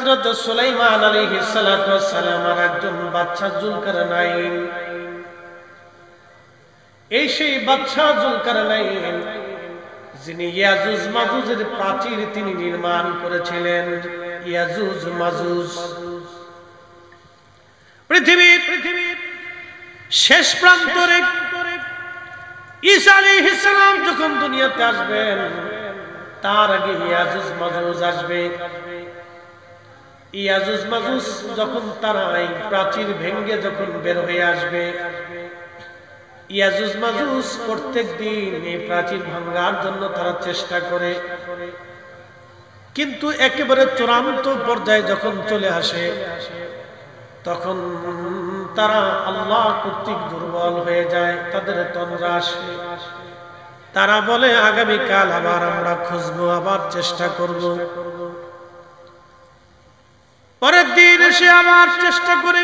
হযরত সুলাইমান আলাইহিস সালাতু ওয়াস সালাম আর একজন বাদশা যুলকারনাইন, এই সেই বাদশা যুলকারনাইন যিনি ইয়াজুজ মাজুজের প্রাচীর তিনি নির্মাণ করেছিলেন। ইয়াজুজ মাজুজ পৃথিবীর শেষ প্রান্তরে ঈসা আলাইহিস সালাম যখন দুনিয়াতে আসবেন তার আগে ইয়াজুজ মাজুজ আসবে। ইয়াজুজ মাজুজ যখন তারা এই প্রাচীর ভেঙে যখন বের হয়ে আসবে, ইয়াজুজ মাজুজ প্রত্যেকদিন এই প্রাচীর ভাঙার জন্য তারা চেষ্টা করে, কিন্তু একেবারে চূড়ান্ত পর্যায়ে যখন চলে আসে তখন তারা আল্লাহ কর্তৃক দুর্বল হয়ে যায়, তাদের তন্দ্রা আসে। তারা বলে আগামীকাল আবার আমরা খুঁজবো, আবার চেষ্টা করব। পরের দিন এসে আবার চেষ্টা করে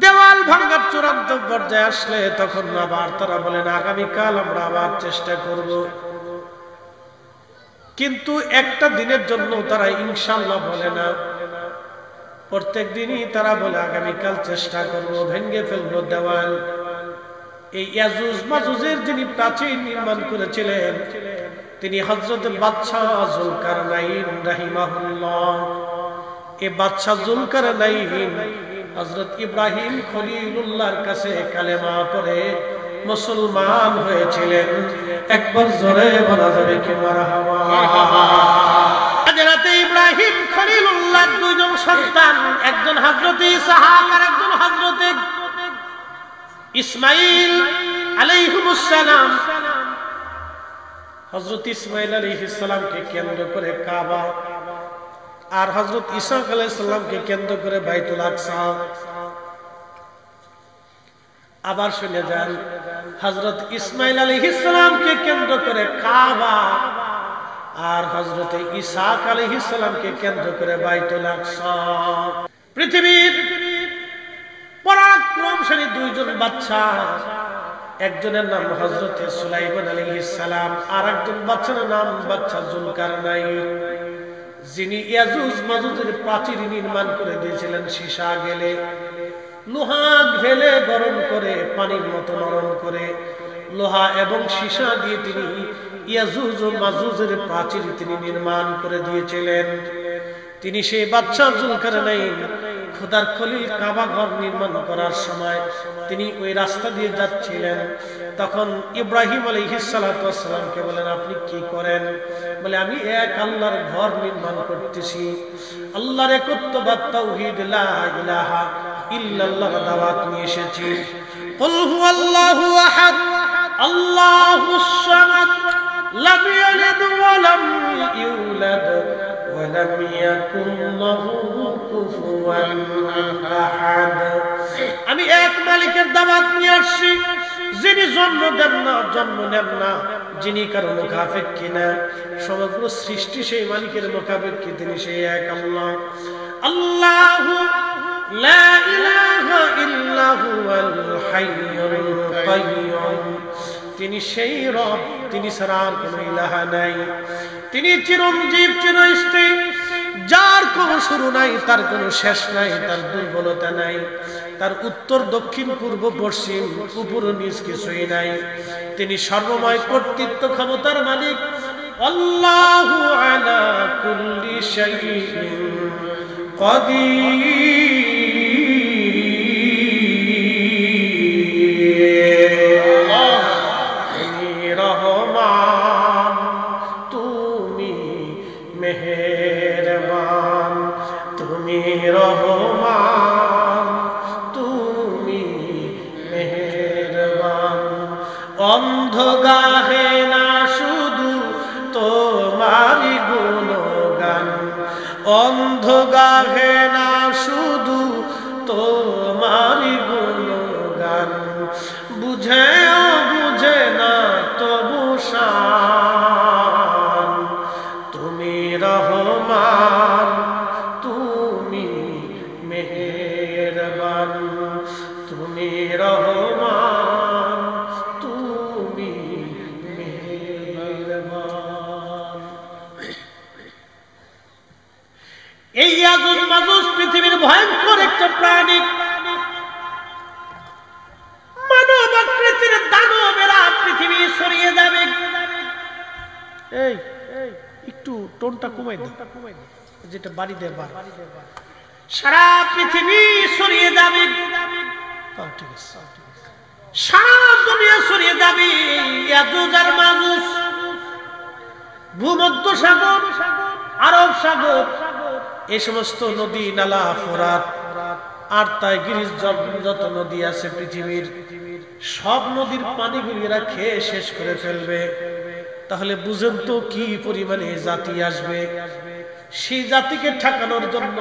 দেওয়াল ভাঙার চূড়ান্ত পর্যায়ে আসলে তখন আবার তারা বলেন আগামীকাল আমরা আবার চেষ্টা করব। কিন্তু একটা দিনের জন্য তারা ইনশাআল্লাহ বলে না, প্রত্যেক দিনই তারা বলে আগামীকাল চেষ্টা করব, ভেঙে ফেলবো দেওয়াল। এই ইয়াজুজ মাজুজের যিনি প্রাচীর নির্মাণ করেছিলেন তিনি হযরত বাদশা যুলকারনাইন রাহিমাহুল্লাহ। এই বাদশা যুলকারনাইন হযরত ইব্রাহিম খলিলুল্লাহর কাছে কালেমা পড়ে মুসলমান হয়েছিলেন। একবার জোরে বলা যাবে কি মারহাবা। হযরত ইব্রাহিম খলিলুল্লাহর দুইজন সন্তান, একজন হযরত ইসহাক আর একজন হযরত ইসমাঈল আলাইহিস সালাম। হযরত ইসমাঈল আলাইহিস সালামকে কেন্দ্র করে কাবা আর হযরত ইসহাক আলাইহিস সালামকে কেন্দ্র করে বাইতুল আকসা। আবার শুনে যান, হযরত ইসমাঈল আলাইহিস সালামকে কেন্দ্র করে কাবা আর হযরত ইসহাক আলাইহিস সালামকে কেন্দ্র করে বাইতুল আকসা। পৃথিবীর পরাক্রমশালী দুইজন বাদশা, একজনের নাম হযরত সুলাইমান আলাইহিস সালাম আর একজন বাদশার নাম বাদশা যুলকারনাইন, যিনি ইয়াজুজ মাজুজের প্রাচীর নির্মাণ করে দিয়েছিলেন। সীসা গেলে লোহা ঢেলে গরম করে পানির মতো নরম করে লোহা এবং সীসা দিয়ে তিনি ইয়াজুজ ও মাজুজের প্রাচীর তিনি নির্মাণ করে দিয়েছিলেন। তিনি সেই বাদশা যুলকারনাইন খোদার খলিল কাবা ঘর নির্মাণ করার সময় তিনি ওই রাস্তা দিয়ে যাচ্ছিলেন। তখন ইব্রাহিম আলাইহিস সালাতু ওয়াস সালামকে বলেন আপনি কি করেন? বলে আমি এক আল্লাহর ঘর নির্মাণ করতেছি, আল্লাহর একত্ববাদ তাওহীদ লা ইলাহা ইল্লাল্লাহ দাওয়াত নিয়ে এসেছি। কুল হুয়াল্লাহু আহাদ আল্লাহুস সামাদ লাম ইয়ালিদ ওয়া লাম ইউলাদ ওয়া লাম ইয়াকুল লাহু কুফুয়ান আহাদ। আমি এক মালিকের দাওয়াত নিয়ে আসছি, যিনি জন্ম দেন না, জন্ম নেন না, যিনি কারো মুখাপেক্ষী না, সমগ্র সৃষ্টি সেই মালিকের মুখাপেক্ষী, তিনি সেই এক আল্লাহ। আল্লাহু লা ইলাহা ইল্লা হুয়াল হাইয়ুল কাইয়্যুম। তিনি সেই রব, তিনি ছাড়া আর কোনো ইলাহা নাই। তিনি চিরঞ্জীব চিরস্থায়ী, যার কোনো শুরু নাই, তার কোনো শেষ নাই, তার দুর্বলতা নাই, তার উত্তর দক্ষিণ পূর্ব পশ্চিম উপর নিচ কিছুই নাই। তিনি সর্বময় কর্তৃত্ব ক্ষমতার মালিক। আল্লাহু আলা কুল্লি শাইইন কাদির। রহমান তুমি মেহেরবান, তুমি রহমান তুমি মেহেরবান। অন্ধ গাহে না শুধু তোমারি গুণগান, অন্ধ গাহে না শুধু তোমারি গুণগান। বুঝেও বুঝে না তবু শান, তুমি রহমান তুমি মেহেরবান, তুমি রহমান তুমি মেহেরবান। এই টোনটা কমাই দাও, যেটা বাড়ি দেয় বার। সারা পৃথিবী ছড়িয়ে যাবে, ঠিক আছে, সারা দুনিয়া ছড়িয়ে যাবে। ইয়াজুজ আর মাজুজ, ভূমধ্য সাগর, আরব সাগর, এই সমস্ত নদী নালা, ফোরাত আর টাইগ্রিস, যত নদী আছে পৃথিবীর সব নদীর পানিগুলি এরা খেয়ে শেষ করে ফেলবে। তাহলে বুঝেন তো কি পরিমাণে জাতি আসবে। সেই জাতিকে ঠেকানোর জন্য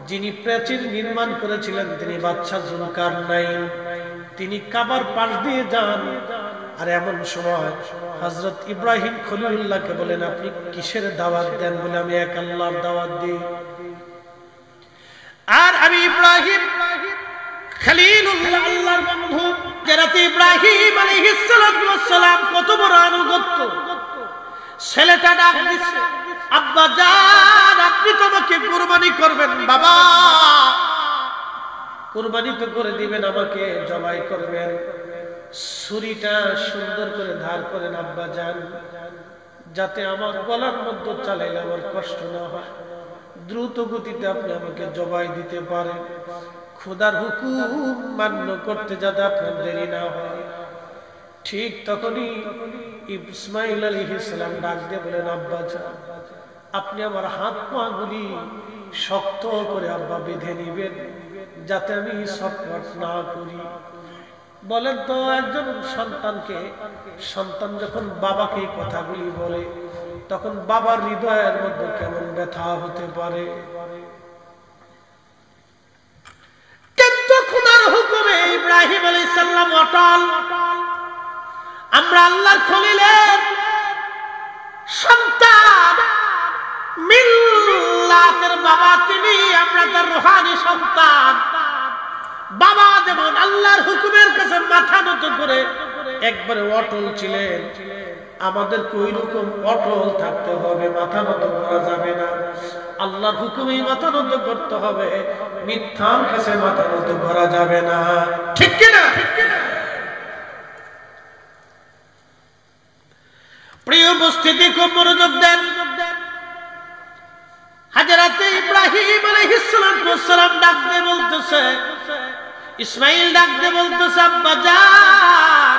যিনি প্রাচীর নির্মাণ করেছিলেন তিনি বাদশা জুলকারনাইন। তিনি কাবার পাশ দিয়ে যান, আর এমন সময় হযরত ইব্রাহিম খলিলুল্লাহকে বলেন, আপনি কিসের দাওয়াত দেন? বলে, আমি এক আল্লাহর দাওয়াত দিই। আর আমি ইব্রাহিম খলিলুল্লাহ, আল্লাহর বন্ধু। হযরত ইব্রাহিম আলাইহিস সালাতু ওয়াস সালাম কত বড় আনুগত্য। ছেলেটা ডাক দিচ্ছে, আব্বা জান, আপনি তো আমাকে কুরবানি করবেন। বাবা, কুরবানি তো করে দিবেন, আমাকে জবাই করবেন। ছুরিটা সুন্দর করে ধার করেন আব্বা জান, যাতে আমার গলার মধ্যে চালাইলে আমার কষ্ট না হয়। দ্রুত গতিতে আপনি আমাকে জবাই দিতে পারেন। খোদার হুকুম মান্য করতে যাতে আপনার দেরি না হয়। ঠিক তখনই ইসমাইল আলাইহিস সালাম ডাক দিয়ে বলেন, আব্বা জান, আপনি আমার হাত পা গুলি শক্ত করে আব্বা বেঁধে নিবেন, যাতে আমি ছটফট না করি। বলেন তো, একজন সন্তানকে, সন্তান যখন বাবাকে এই কথাগুলি বলে, তখন বাবার হৃদয়ের মধ্যে কেমন ব্যথা হতে পারে। কিন্তু খোদার হুকুমে ইব্রাহিম আলাইহিস সালাম অটল। আমরা আল্লাহর খলিলের সন্তান, মিল্লাতের বাবা তিনি, আমরা তার রূহানি সন্তান। বাবা যেমন আল্লাহর হুকুমের কাছে মাথা নত করে একবারে অটল ছিলেন, আমাদের ওই রকম অটল থাকতে হবে, মাথা নত করা যাবে না। আল্লাহর হুকুমেই মাথা নত করতে হবে, মিথ্যার কাছে মাথা নত করা যাবে না। ঠিক কিনা? প্রিয় উপস্থিতি, খুব মনোযোগ দেন। হযরত ইব্রাহিম আলাইহিস সালাম ডাক দিয়ে বলতেছে, ইসমাইল ডাক দিয়ে বলতেছে, আব্বা জান,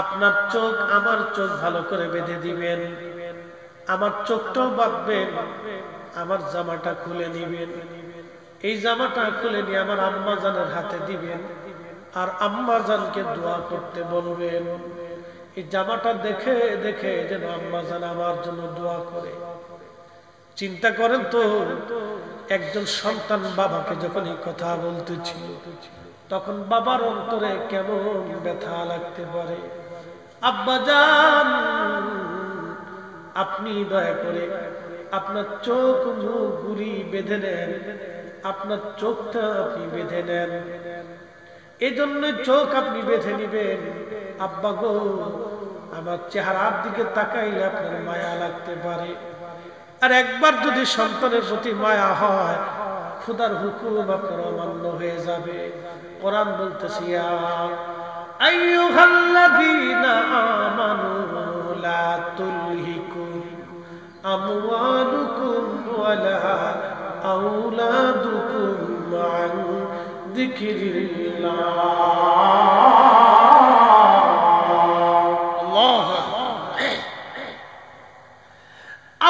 আপনার চোখ আমার চোখ ভালো করে বেঁধে দিবেন, আমার চোখটাও বাঁধবেন, আমার জামাটা খুলে নিবেন। এই জামাটা খুলে নিয়ে আমার আম্মা জানের হাতে দিবেন, আর আম্মা জানকে দোয়া করতে বলবেন। এই জামাটা দেখে দেখে যেন আম্মা জান আমার জন্য দোয়া করে। চিন্তা করেন তো, একজন সন্তান বাবাকে যখন এই কথা বলতেছিল, তখন বাবার অন্তরে কেমন ব্যথা লাগতে পারে। আব্বা জান, আপনি দয়া করে আপনার চোখ মুখ গুলি বেঁধে নেন, আপনার চোখটা আপনি বেঁধে নেন। এই জন্য চোখ আপনি বেঁধে নিবেন। আব্বা গো, আমার চেহারার দিকে তাকাইলে আপনার মায়া লাগতে পারে। আর একবার যদি সন্তানের প্রতি মায়া হয়, খোদার হুকুম আপনার অমান্য হয়ে যাবে। কোরআন বলতেছে, ইয়া আইয়ুহাল্লাযীনা আমানু লা তুলহিকুম আমওয়ালুকুম ওয়ালা আওলাদুকুম আন যিকরিল্লাহ।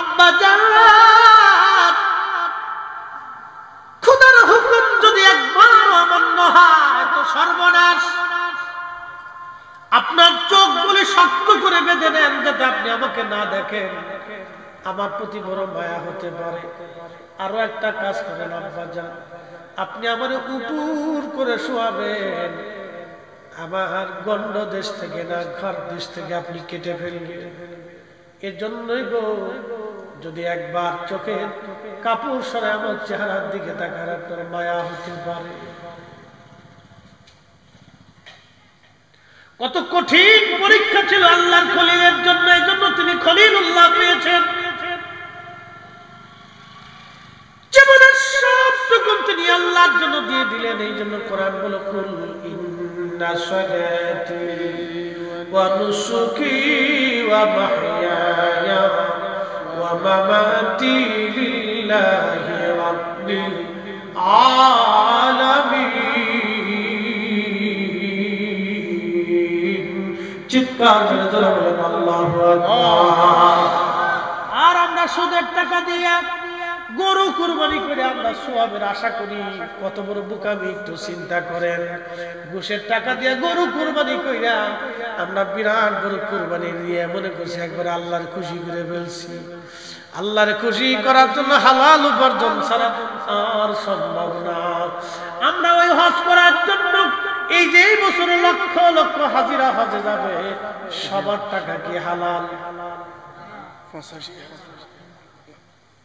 আব্বা জান, খোদার হুকুম যদি একবার অমান্য হয় তো সর্বনাশ। আপনার চোখগুলি শক্ত করে বেঁধে নেন, যাতে আপনি আমাকে না দেখেন, আমার প্রতি বড় মায়া হতে পারে। আরো একটা কাজ করেন আব্বা জান, আপনি আমার উপর করে শোয়াবেন, আমার গন্ড দেশ থেকে না ঘর দেশ থেকে আপনি কেটে ফেলবেন। এর জন্যই গো, যদি একবার চোখের কাপড় সরে আমার চেহারার দিকে তাকার আপনার মায়া হতে পারে। কত কঠিন পরীক্ষা ছিল আল্লাহর খলিলের জন্য, এই জন্য তিনি খলিলুল্লাহ পেয়েছেন। জীবনের সবটুকু তিনি আল্লাহর জন্য দিয়ে দিলেন। এই জন্য কোরআন বলে, কুল ইন্না সালাতি ওয়া নুসুকি ওয়া মাহইয়ায়া মামাতি লিল্লাহি রাব্বিল আলামিন। চিৎকার করে জোরে বলেন আল্লাহু আকবার। আর আমরা সুদের টাকা দিয়ে গরু কুরবানি করে আমরা সওয়াবের আশা করি, কত বড় বোকামি একটু চিন্তা করেন। ঘুষের টাকা দিয়ে গরু কুরবানি কইরা আমরা বিরাট বড় কুরবানি দিয়ে মনে করছি একবার আল্লাহর খুশি করে ফেলছি। আল্লাহর খুশি করার জন্য হালাল উপার্জন ছাড়া আর সম্ভব না। আমরা ওই হজ করার জন্য এই যে এই বছরে লক্ষ লক্ষ হাজিরা হজে যাবে, সবার টাকা কি হালাল?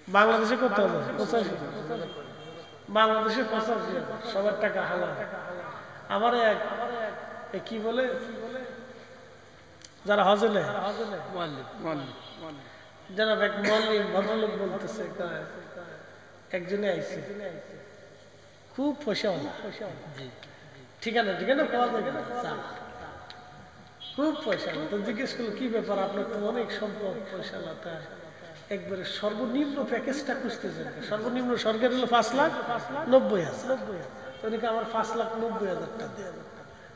বাংলাদেশে কত হবে? 85। বাংলাদেশে 85, সবার টাকা হালাল। আবার এক কি বলে যারা হজে নেয়, যারা এক মল্লিম ভদ্রলোক বলতেছে, একজনে আইছে খুব পয়সা, ঠিকানা পাওয়া যাবে না, খুব পয়সা। তো জিজ্ঞেস করলো কি ব্যাপার, আপনার তো অনেক সম্পদ, পয়সা লতা, একবারে সর্বনিম্ন প্যাকেজটা খুঁজতেছেন। সর্বনিম্ন সরকার হলো 5,90,000। আমার 5,90,000 টাকা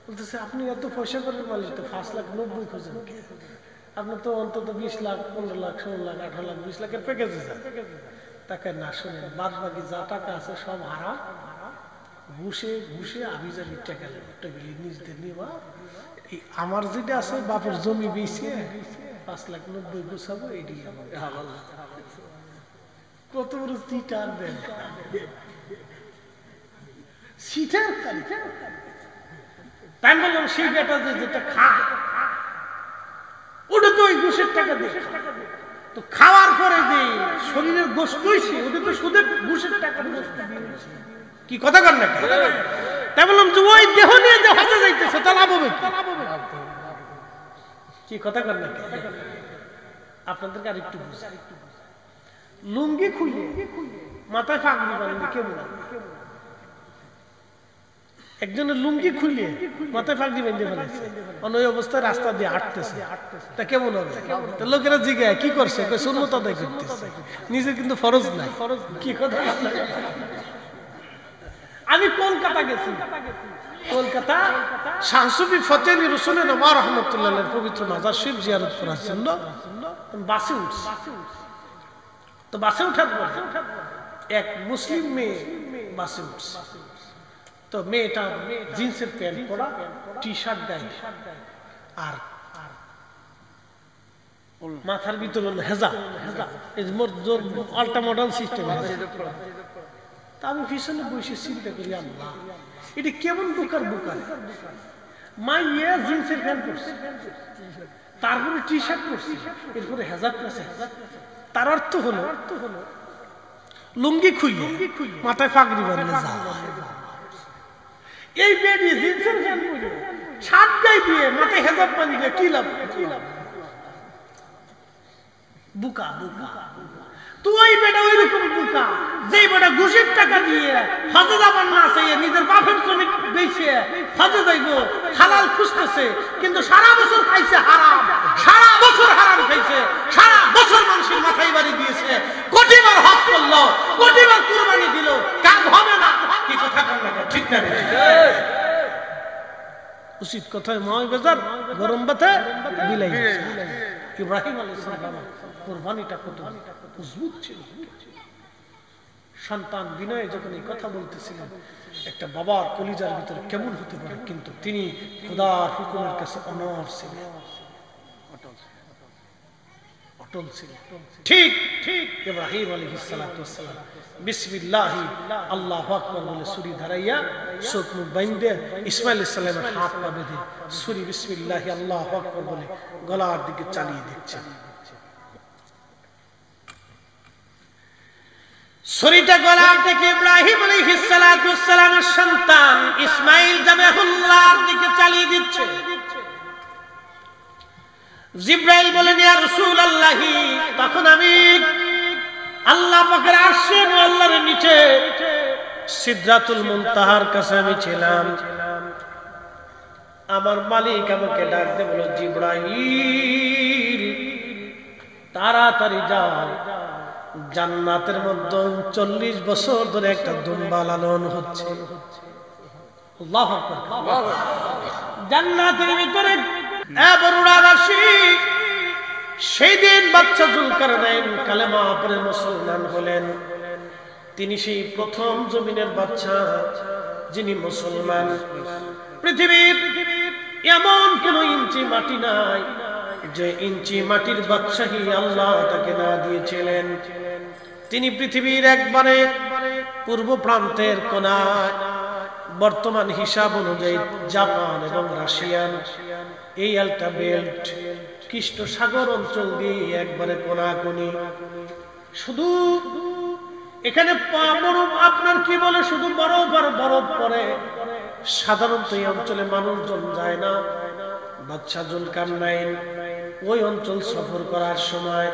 বলতেছে, আপনি এত পয়সা করেন মালিক, তো 5,90,000 খুঁজেন কে? আপনি তো অন্তত 20 লাখ, 15 লাখ, 16 লাখ, 18 লাখ, 20 লাখের প্যাকেজে যান। তাকে না শুনেন, বাদ বাকি যা টাকা আছে সব হারাম, ঘুষে ঘুষে আবিজাবি টাকা নিজদের নিবা। আমার যেটা আছে বাপের জমি বেশি 5,90,000 গুছাবো, এটি কত বড় চিটার দেন। তাই বললাম সেই বেটা যেটা খায় ওটা তো ওই ঘুষের টাকা দিয়ে, তো খাওয়ার পরে যে শরীরের গোশত হইছে ওটা তো সুদের ঘুষের টাকা। কি কথা কর না? তাই বললাম যে ওই দেহ নিয়ে যে হজে যাইতেছে তা লাভ হবে কি? কথা কর না? আপনাদেরকে আর একটু বুঝাই, লুঙ্গি খুলে মাথায় পাগড়ি বাঁধলে কেমন? একজনের লুঙ্গি খুলে মাথায় পাগড়ি বেঁধে ফেলেছে, ওই অবস্থায় রাস্তা দিয়ে হাঁটতেছে, তা কেমন হবে? লোকেরা জিজ্ঞাসা কি করছে, সুন্নত আদায় করতেছে, নিজে কিন্তু ফরজ নাই। কি কথা? আমি কলকাতা গেছি, কলকাতা শাহ সুফি ফতেহ আলী রসুলের ওমর রহমতুল্লাহের পবিত্র মাজার শরীফ জিয়ারত করার জন্য বাসে উঠছি। তো বাসে উঠার পর এক মুসলিম মেয়ে বাসে উঠছে। তো মেয়েটা জিন্সের প্যান্ট পরা, টি শার্ট গায়ে, আর মাথার ভিতরে হেজাব, আল্টা মডার্ন সিস্টেম। আমি পিছনে বসে চিন্তা করি, আল্লাহ এটা কেমন বোকার বোকার। মাইয়া জিন্সের প্যান্ট পরছে, তারপরে টি শার্ট পরছে, এরপরে হেজাব পরছে। তার অর্থ হলো লুঙ্গি খুলে মাথায় পাগড়ি বাঁধলে যা। এই বেরিয়ে জিন্সের প্যান্ট পরে শার্ট গায়ে দিয়ে মাথায় হেজাব বাঁধলে কি লাভ? বুকা বুকা। তুই বেটা ওই রকম বুকা যে বেটা ঘুষের টাকা দিয়ে হজে যাবার না চাইয়ে নিজের বাপের জমি বেচে হজে যাইব, হালাল খুঁজতেছে, কিন্তু সারা বছর খাইছে হারাম, সারা বছর হারাম খাইছে, সারা বছর মানুষের মাথায় বাড়ি দিয়েছে, কোটিবার হজ করলো, কোটিবার কুরবানি দিল, কাজ হবে না। কি কথা বললা? ঠিক না? উচিত কথায় ময় বেজার গরম বাতে বিলাই। ইব্রাহিম আলাইহিস সালাম কুরবানিটা কত মজবুত ছিল। সন্তান বিনয়ে যখন এই কথা বলতেছিলেন, একটা বাবার কলিজার ভিতরে কেমন হতে পারে, কিন্তু তিনি খোদার হুকুমের কাছে অনড় ছিলেন, অটল ছিলেন। ঠিক ঠিক ইব্রাহিম আলাইহিস সালাতু ওয়াস সালাম বিসমিল্লাহ আল্লাহু আকবার বলে ছুরি ধরাইয়া চোখ মুখ বাইন্ধে ইসমাইল আলাইহিস সালামের হাত পা বেঁধে ছুরি বিসমিল্লাহ আল্লাহু আকবার বলে গলার দিকে চালিয়ে দিচ্ছেন। ছুরিটা গলার দিকে ইব্রাহিম আলাইহিস সালাতু ওয়াস সালামের সন্তান ইসমাইল যাবেহুল্লাহর দিকে চালিয়ে দিচ্ছে। জিবরাইল বলেন, ইয়া রাসূলুল্লাহ, তখন আমি আল্লাহ পাকের আরশে আল্লাহর নিচে সিদরাতুল মুনতাহার কাছে আমি ছিলাম। আমার মালিক আমাকে ডাক দিয়ে বলল, জিবরাইল তাড়াতাড়ি যাও, জান্নাতের মধ্যে 40 বছর ধরে একটা দুম্বা লালন হচ্ছে। আল্লাহু আকবার। জান্নাতের ভিতরে বরুণাবাসী সেই দিন বাচ্চা যুলকারনাইন কালেমা পড়ে মুসলমান হলেন। তিনি সেই প্রথম জমিনের বাচ্চা যিনি মুসলমান। পৃথিবীর এমন কোন ইঞ্চি মাটি নাই যে ইঞ্চি মাটির বাদশাহী আল্লাহ তাকে না দিয়েছিলেন। তিনি পৃথিবীর একবারে পূর্ব প্রান্তের কোনায়, বর্তমান হিসাব অনুযায়ী জাপান এবং রাশিয়ান এই আলটা বেল্ট কৃষ্ণ সাগর অঞ্চল দিয়ে একবারে কোনাকুনি, শুধু এখানে আপনার কি বলে শুধু বরফ আর বরফ পড়ে। সাধারণত এই অঞ্চলে মানুষজন যায় না। বাদশা যুলকারনাইন ওই অঞ্চল সফর করার সময়,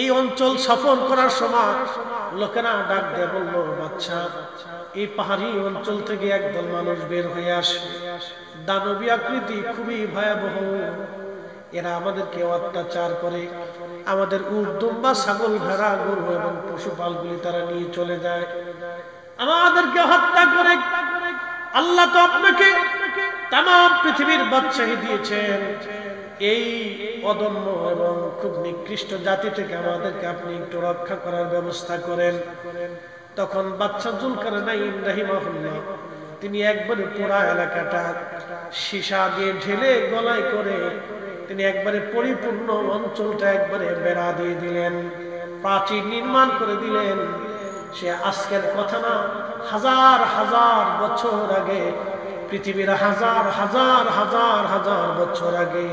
এই অঞ্চল সফর করার সময় লোকেরা ডাক দিয়ে বলল, বাদশা এই পাহাড়ি অঞ্চল থেকে একদল মানুষ বের হয়ে আসে, দানবী আকৃতি, খুবই ভয়াবহ। এরা আমাদেরকে অত্যাচার করে, আমাদের উট, দুম্বা, ছাগল, ভেড়া, গরু এবং পশুপালগুলি তারা নিয়ে চলে যায়, আমাদেরকে হত্যা করে। আল্লাহ তো আপনাকে তাম পৃথিবীর বাদশাহী দিয়েছেন, এই অদম্য এবং খুব নিকৃষ্ট জাতি থেকে আমাদেরকে আপনি একটু রক্ষা করার ব্যবস্থা করেন। তখন বাদশা যুলকারনাইন রাহিমাহুল্লাহ তিনি একবারে পুরা এলাকাটা সীসা দিয়ে ঢেলে গলায় করে তিনি একবারে পরিপূর্ণ অঞ্চলটা একবারে বেড়া দিয়ে দিলেন, প্রাচীর নির্মাণ করে দিলেন। সে আজকের কথা না, হাজার হাজার বছর আগে, পৃথিবীর হাজার হাজার হাজার হাজার বছর আগে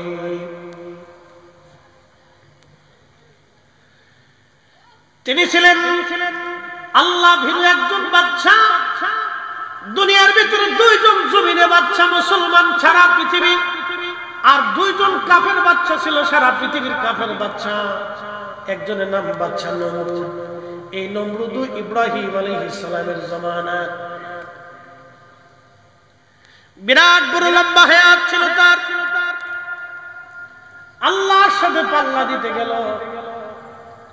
তিনি ছিলেন আল্লাহ ভীরু একজন বাদশা। দুনিয়ার ভিতরে দুইজন জমিনে বাদশা মুসলমান সারা পৃথিবী, আর দুইজন কাফের বাদশা ছিল সারা পৃথিবীর কাফের বাদশা। একজনের নাম বাদশা নমরুদ। এই নমরুদ ইব্রাহিম আলাইহিস সালামের জামানা, বিরাট বড় লম্বা হায়াত ছিল তার। আল্লাহর সাথে পাল্লা দিতে গেল,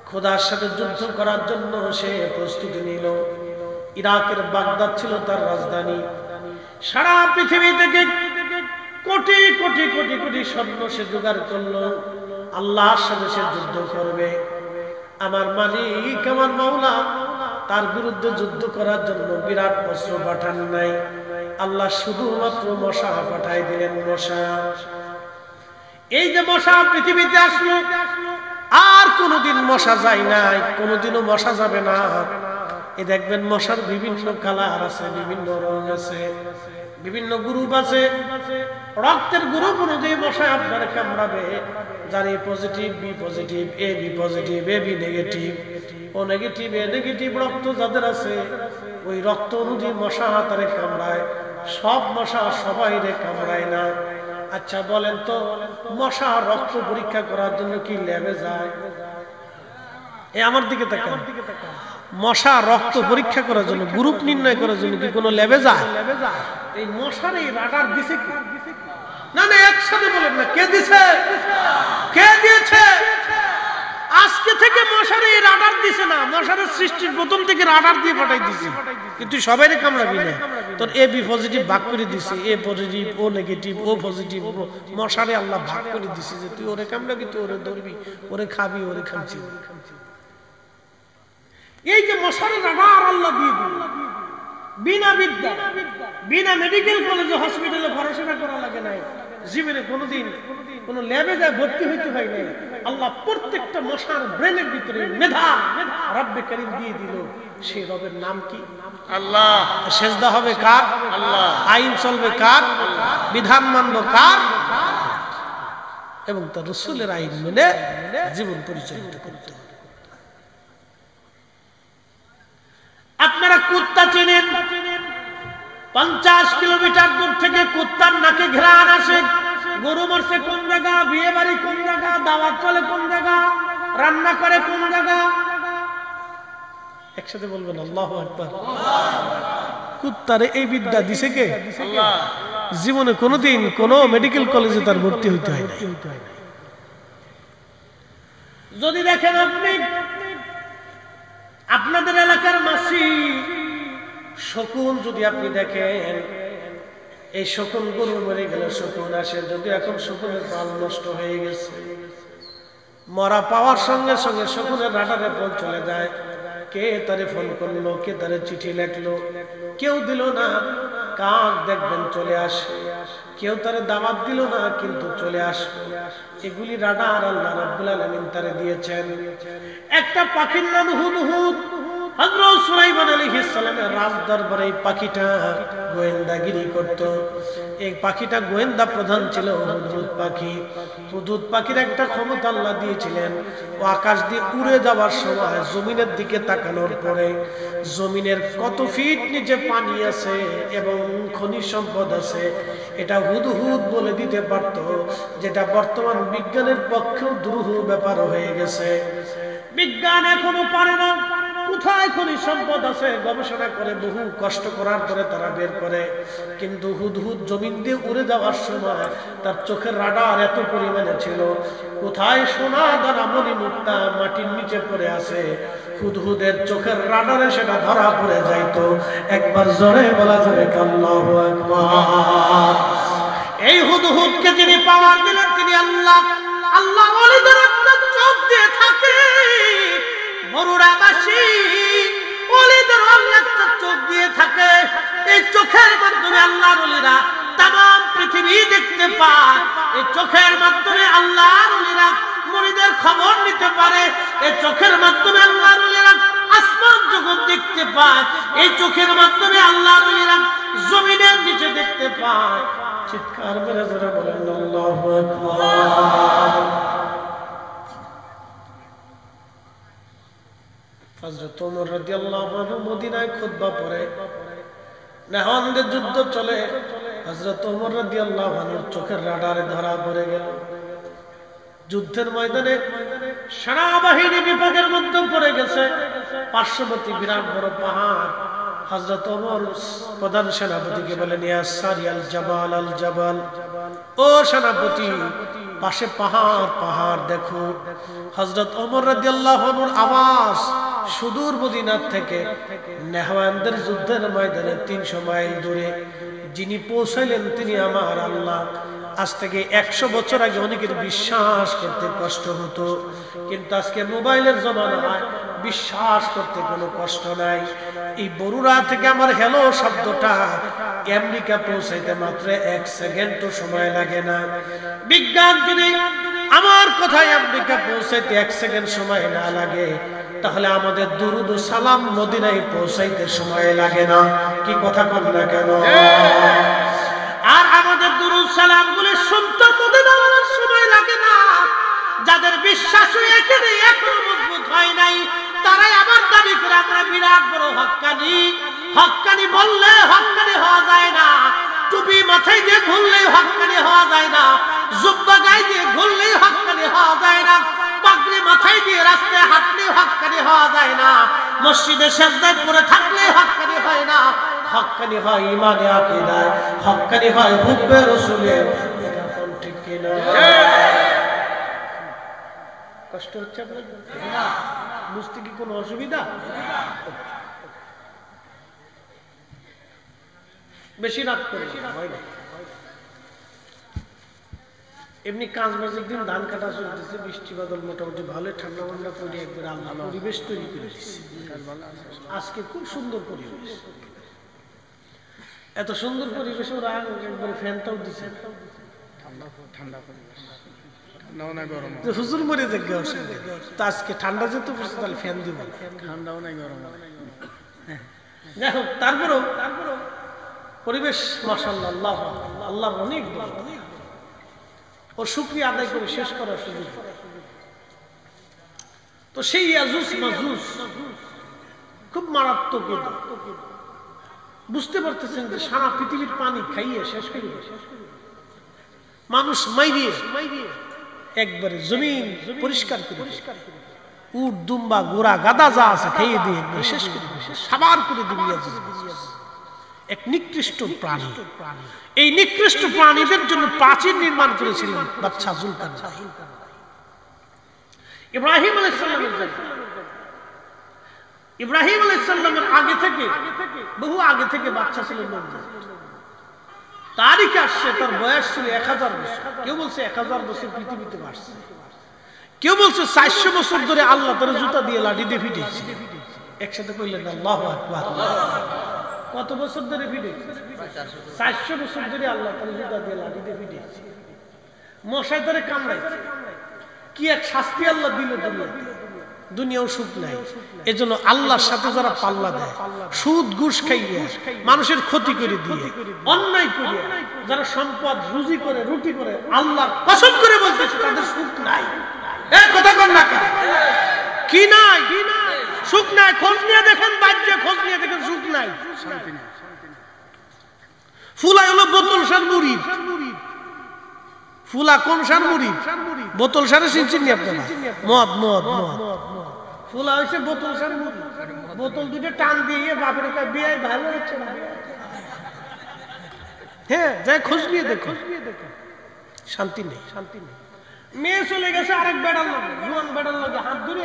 খোদার সাথে যুদ্ধ করার জন্য সে প্রস্তুতি নিল। ইরাকের বাগদাদ ছিল তার রাজধানী। সারা পৃথিবী থেকে কোটি কোটি কোটি কোটি স্বর্ণ সে জোগাড় করলো, আল্লাহর সাথে সে যুদ্ধ করবে। আমার মালিক, আমার মাওলা তার বিরুদ্ধে যুদ্ধ করার জন্য বিরাট অস্ত্র পাঠান নাই, আল্লাহ শুধুমাত্র মশা পাঠাই দিলেন। মশা, এই যে মশা পৃথিবীতে আসলো, আর কোনোদিন মশা যায় নাই, কোনোদিনও মশা যাবে না। এ দেখবেন মশার বিভিন্ন কালার আছে, বিভিন্ন রং আছে, বিভিন্ন গ্রুপ আছে। রক্তের গ্রুপ অনুযায়ী মশা আপনার কামড়াবে। যার এ positive, B positive, A B positive, A B negative, O negative, A negative রক্ত যাদের আছে, ওই রক্ত অনুযায়ী মশা তারে কামড়ায়। সব মশা সবাইরে কামড়ায় না। আচ্ছা বলেন তো, মশা রক্ত পরীক্ষা করার জন্য কি ল্যাবে যায়? এই আমার দিকে তাকান। মশা রক্ত পরীক্ষা করার জন্য, গ্রুপ নির্ণয় করার জন্য কি কোনো ল্যাবে যায়? এই মশার এই রাডার দিছে কি? না না, একসাথে বলেন না, কে দিছে? কে দিয়েছে? আজকে থেকে মশার এই রাডার দিছে না, মশারের সৃষ্টির প্রথম থেকে রাডার দিয়ে পাঠাই দিছে। কিন্তু সবাইরে কামড়াবি না, তোর এ বি পজিটিভ ভাগ করে দিছে, এ পজিটিভ, ও নেগেটিভ, ও পজিটিভ। মশারে আল্লাহ ভাগ করে দিছে যে তুই ওরে কামড়াবি, তুই ওরে ধরবি, ওরে খাবি, ওরে খামছি। এই যে মশারের রাডার আল্লাহ দিয়ে দিল, বিনা বিদ্যা, বিনা মেডিকেল কলেজে হসপিটালে পড়াশোনা করা লাগে নাই, জীবনে কোনোদিন কোন ল্যাবে যায় ভর্তি হইতে হয় নাই। আল্লাহ প্রত্যেকটা মশার ব্রেনের ভিতরে মেধা রব্বে কারীম দিয়ে দিল। সেই রবের নাম কি? আল্লাহ। সেজদা হবে কার? আল্লাহ। আইন চলবে কার? বিধান মানব কার? এবং তার রাসূলের আইন মেনে জীবন পরিচালিত করতে হবে। আপনারা কুত্তা চেনেন? 50 কিলোমিটার দূর থেকে কুত্তার নাকে ঘ্রাণ আসে। গরু মরছে কোন জায়গা, বিয়ে বাড়ি কোন জায়গা, দাওয়াত চলে কোন জায়গা, রান্না করে কোন জায়গা। একসাথে বলবেন আল্লাহু আকবার। কুত্তারে এই বিদ্যা দিছে কে? আল্লাহ। জীবনে কোনোদিন কোন মেডিকেল কলেজে তার ভর্তি হইতে হয় না। যদি দেখেন আপনি আপনাদের এলাকার মাসি শকুন যদি আপনি দেখেন, এই শকুন গরু মরে গেলে শকুন আসে, যদি এখন শকুনের পাল নষ্ট হয়ে গেছে, মরা পাওয়ার সঙ্গে সঙ্গে শকুনের রাডারে ফোন চলে যায়, কে তারে ফোন করলো, কে তারে চিঠি লেখলো, কেউ দিল না, কাক দেখবেন চলে আসে, কেউ তারে দাওয়াত দিল না কিন্তু চলে আসলো। এগুলি রাডার আল্লাহ রাব্বুল আলামিন তারে দিয়েছেন। একটা পাখির নাম হুদহুদ। হযরত সুলাইমান আলাইহিস সালামের রাজ দরবারে এই পাখিটা গোয়েন্দাগিরি করত। এই পাখিটা গোয়েন্দা প্রধান ছিল হুদহুদ পাখি। হুদহুদ পাখির একটা ক্ষমতা আল্লাহ দিয়েছিলেন, ও আকাশ দিয়ে উড়ে যাওয়ার সময় জমিনের দিকে তাকানোর পরে জমিনের কত ফিট নিচে পানি আছে এবং খনিজ সম্পদ আছে এটা হুদহুদ বলে দিতে পারত, যেটা বর্তমান বিজ্ঞানের পক্ষেও দুরূহ ব্যাপার হয়ে গেছে। বিজ্ঞান এখনো পারে না কোথায় খনিজ সম্পদ আছে, গবেষণা করে বহু কষ্ট করার পরে তারা বের করে, কিন্তু হুদহুদ জমিন দিয়ে উড়ে যাওয়ার সময় তার চোখের রাডার এত পরিমাণে ছিল, কোথায় সোনা দানা মণি মুক্তা মাটির নিচে পড়ে আছে, হুদহুদের চোখের রাডারে সেটা ধরা পড়ে যাইতো। একবার জোরে বলা যাবে আল্লাহু আকবার। এই হুদহুদকে যিনি পাওয়ার দিলেন তিনি আল্লাহ। আল্লাহ ওলিদের একটা চোখ দিয়ে থাকে, বরুড়াবাসী ওলিদের আল্লাহ একটা চোখ দিয়ে থাকে। এই চোখের মাধ্যমে আল্লাহর ওলিরা তামাম পৃথিবী দেখতে পায়। এই চোখের মাধ্যমে আল্লাহর ওলিরা মুরিদের খবর নিতে পারে। এই চোখের মাধ্যমে আল্লাহর ওলিরা আসমান জগৎ দেখতে পায়। এই চোখের মাধ্যমে আল্লাহর ওলিরা জমিনের নিচে দেখতে পায়। চিৎকার করে জোরে বলেন আল্লাহু আকবার। হযরত ওমর রাদিয়াল্লাহু আনহু মদিনায় খুতবা পড়ে, নাহওয়ান্দের যুদ্ধ চলে, হযরত ওমর রাদিয়াল্লাহু আনহুর চোখের রাডারে ধরা পড়ে গেল। যুদ্ধের ময়দানে সেনাবাহিনী বিভাগের মধ্যে পড়ে গেছে, পার্শ্ববর্তী বিরাট বড় পাহাড়। হযরত ওমর প্রধান সেনাপতিকে বলেন, ইয়া সারিয়াল জাবাল আল জাবাল, ও সেনাপতি পাশে পাহাড় পাহাড় দেখো। হযরত ওমর রাদিয়াল্লাহু আনহুর আওয়াজ সুদূর মদিনা থেকে নাহওয়ান্দের যুদ্ধের ময়দানে 300 মাইল দূরে। যিনি পৌঁছাইলেন তিনি আমার আল্লাহ। আজ থেকে 100 বছর আগে অনেকের বিশ্বাস করতে কষ্ট হতো, কিন্তু আজকে মোবাইলের জমানায় বিশ্বাস করতে কোনো কষ্ট নাই। এই বরুড়া থেকে আমার হ্যালো শব্দটা আমেরিকা পৌঁছাইতে মাত্র 1 সেকেন্ডও সময় লাগে না। বিজ্ঞান যদি আমার কথায় আমেরিকা পৌঁছাইতে 1 সেকেন্ড সময় না লাগে, তাহলে আমাদের দুরুদ ও সালাম মদিনায় পৌঁছাইতে সময় লাগে না। কি কথা বল না কেন? আর আমাদের দুরুদ সালাম গুলি শুনতে মদিনার সময় লাগে না। যাদের বিশ্বাস এখানে এখনো মজবুত হয় নাই, তারাই আবার দাবি করে আমরা বিরাট বড় হক্কানি। হক্কানি বললে হক্কানি হওয়া যায় না, টুপি মাথায় দিয়ে ঘুরলেই হক্কানি হওয়া যায় না, জুব্বা গায়ে দিয়ে ঘুরলেই হক্কানি হওয়া যায় না, পাগড়ি মাথায় দিয়ে রাস্তায় হাঁটলেই হক্কানি হওয়া যায় না, মসজিদে সেজদায় পড়ে থাকলে হক্কানি হয় না। হক্কানি হয় ইমানে আকীদায়, হক্কানি হয় হুব্বে রাসূলের। এটা কোন ঠিক কিনা? কষ্ট হচ্ছে আপনার? বুঝতে কি কোনো অসুবিধা? বেশি রাত করে হয় না। এমনি কাজ বাজের দিন ধান কাটা চলতেছে, বৃষ্টি বাদল মোটামুটি ভালো, ঠান্ডা ঠান্ডা করে একবার আল্লাহ পরিবেশ তৈরি করে দিচ্ছে। আজকে খুব সুন্দর পরিবেশ, এত সুন্দর পরিবেশ ওরা একবার ফ্যানটাও দিচ্ছে। ঠান্ডা পরিবেশ, হুজুর মরে দেখবে তো আজকে ঠান্ডা যেহেতু পড়ছে তাহলে ফ্যান দিব, ঠান্ডাও নাই গরম। দেখো তারপরেও পরিবেশ মাশাআল্লাহ, আল্লাহ আল্লাহর অনেক বড়, ওর শুকরিয়া আদায় করে শেষ করার সুযোগ। তো সেই ইয়াজুজ মাজুজ খুব মারাত্মক। বুঝতে পারতেছেন যে সারা পৃথিবীর পানি খাইয়ে শেষ করে মানুষ মাইরিয়ে একবারে জমিন পরিষ্কার করে, উট দুম্বা গোড়া গাদা যা আছে খাইয়ে দিয়ে শেষ করে সাবার করে দিবি। এক নিকৃষ্ট প্রাণী। এই নিকৃষ্ট প্রাণীদের জন্য প্রাচীর নির্মাণ করেছিলেন বাদশা জুলকারনাইন। ইব্রাহিম আলাইহিস সালামের জন্য ইব্রাহিম আলাইহিস সালামের আগে থেকে, বহু আগে থেকে বাচ্চা ছিল নবজাত। তারিখ আসছে তার বয়স ছিল 1000 বছর। কেউ বলছে 1000 বছর পৃথিবীতে আসছে, কেউ বলছে 400 বছর ধরে আল্লাহ তার জুতা দিয়ে লাঠি দিয়ে পিটিয়েছে। একসাথে কইলেন আল্লাহু আকবার। কত বছর ধরে পিটিয়েছে? 400 বছর ধরে আল্লাহ তার জুতা দিয়ে লাঠি দিয়ে পিটিয়েছে। মশায় ধরে কামড়াইছে। কি এক শাস্তি আল্লাহ দিল দুনিয়াতে। দুনিয়াও সুখ নাই। এজন্য আল্লাহর সাথে যারা পাল্লা দেয়, সুদ ঘুষ খাইয়া মানুষের ক্ষতি করে দিয়ে, অন্যায় করে যারা সম্পদ রুজি করে রুটি করে, আল্লাহর কসম করে বলতেছে তাদের সুখ নাই। এই কথা কন না কেন? কি নাই? সুখ নাই। খোঁজ নিয়ে দেখেন, বাজ্যে খোঁজ নিয়ে দেখেন, সুখ নাই, শান্তি নাই। ফুলাই হলো বোতল সার মুড়ি। ফুলা কোন সার মুড়ি? বোতল সারে চিনি আপনারা? মদ মদ মদ। ফুলা হয়েছে বোতল সার মুড়ি। বোতল দুটো টান দিয়ে বাপের কাছে বিয়ে ভালো হচ্ছে না। হ্যাঁ, যাই খোঁজ নিয়ে দেখো, শান্তি নেই, শান্তি নেই। মেয়ে চলে গেছে আরেক বেড়ার লগে, জুয়ান বেড়ার লগে হাত ধরে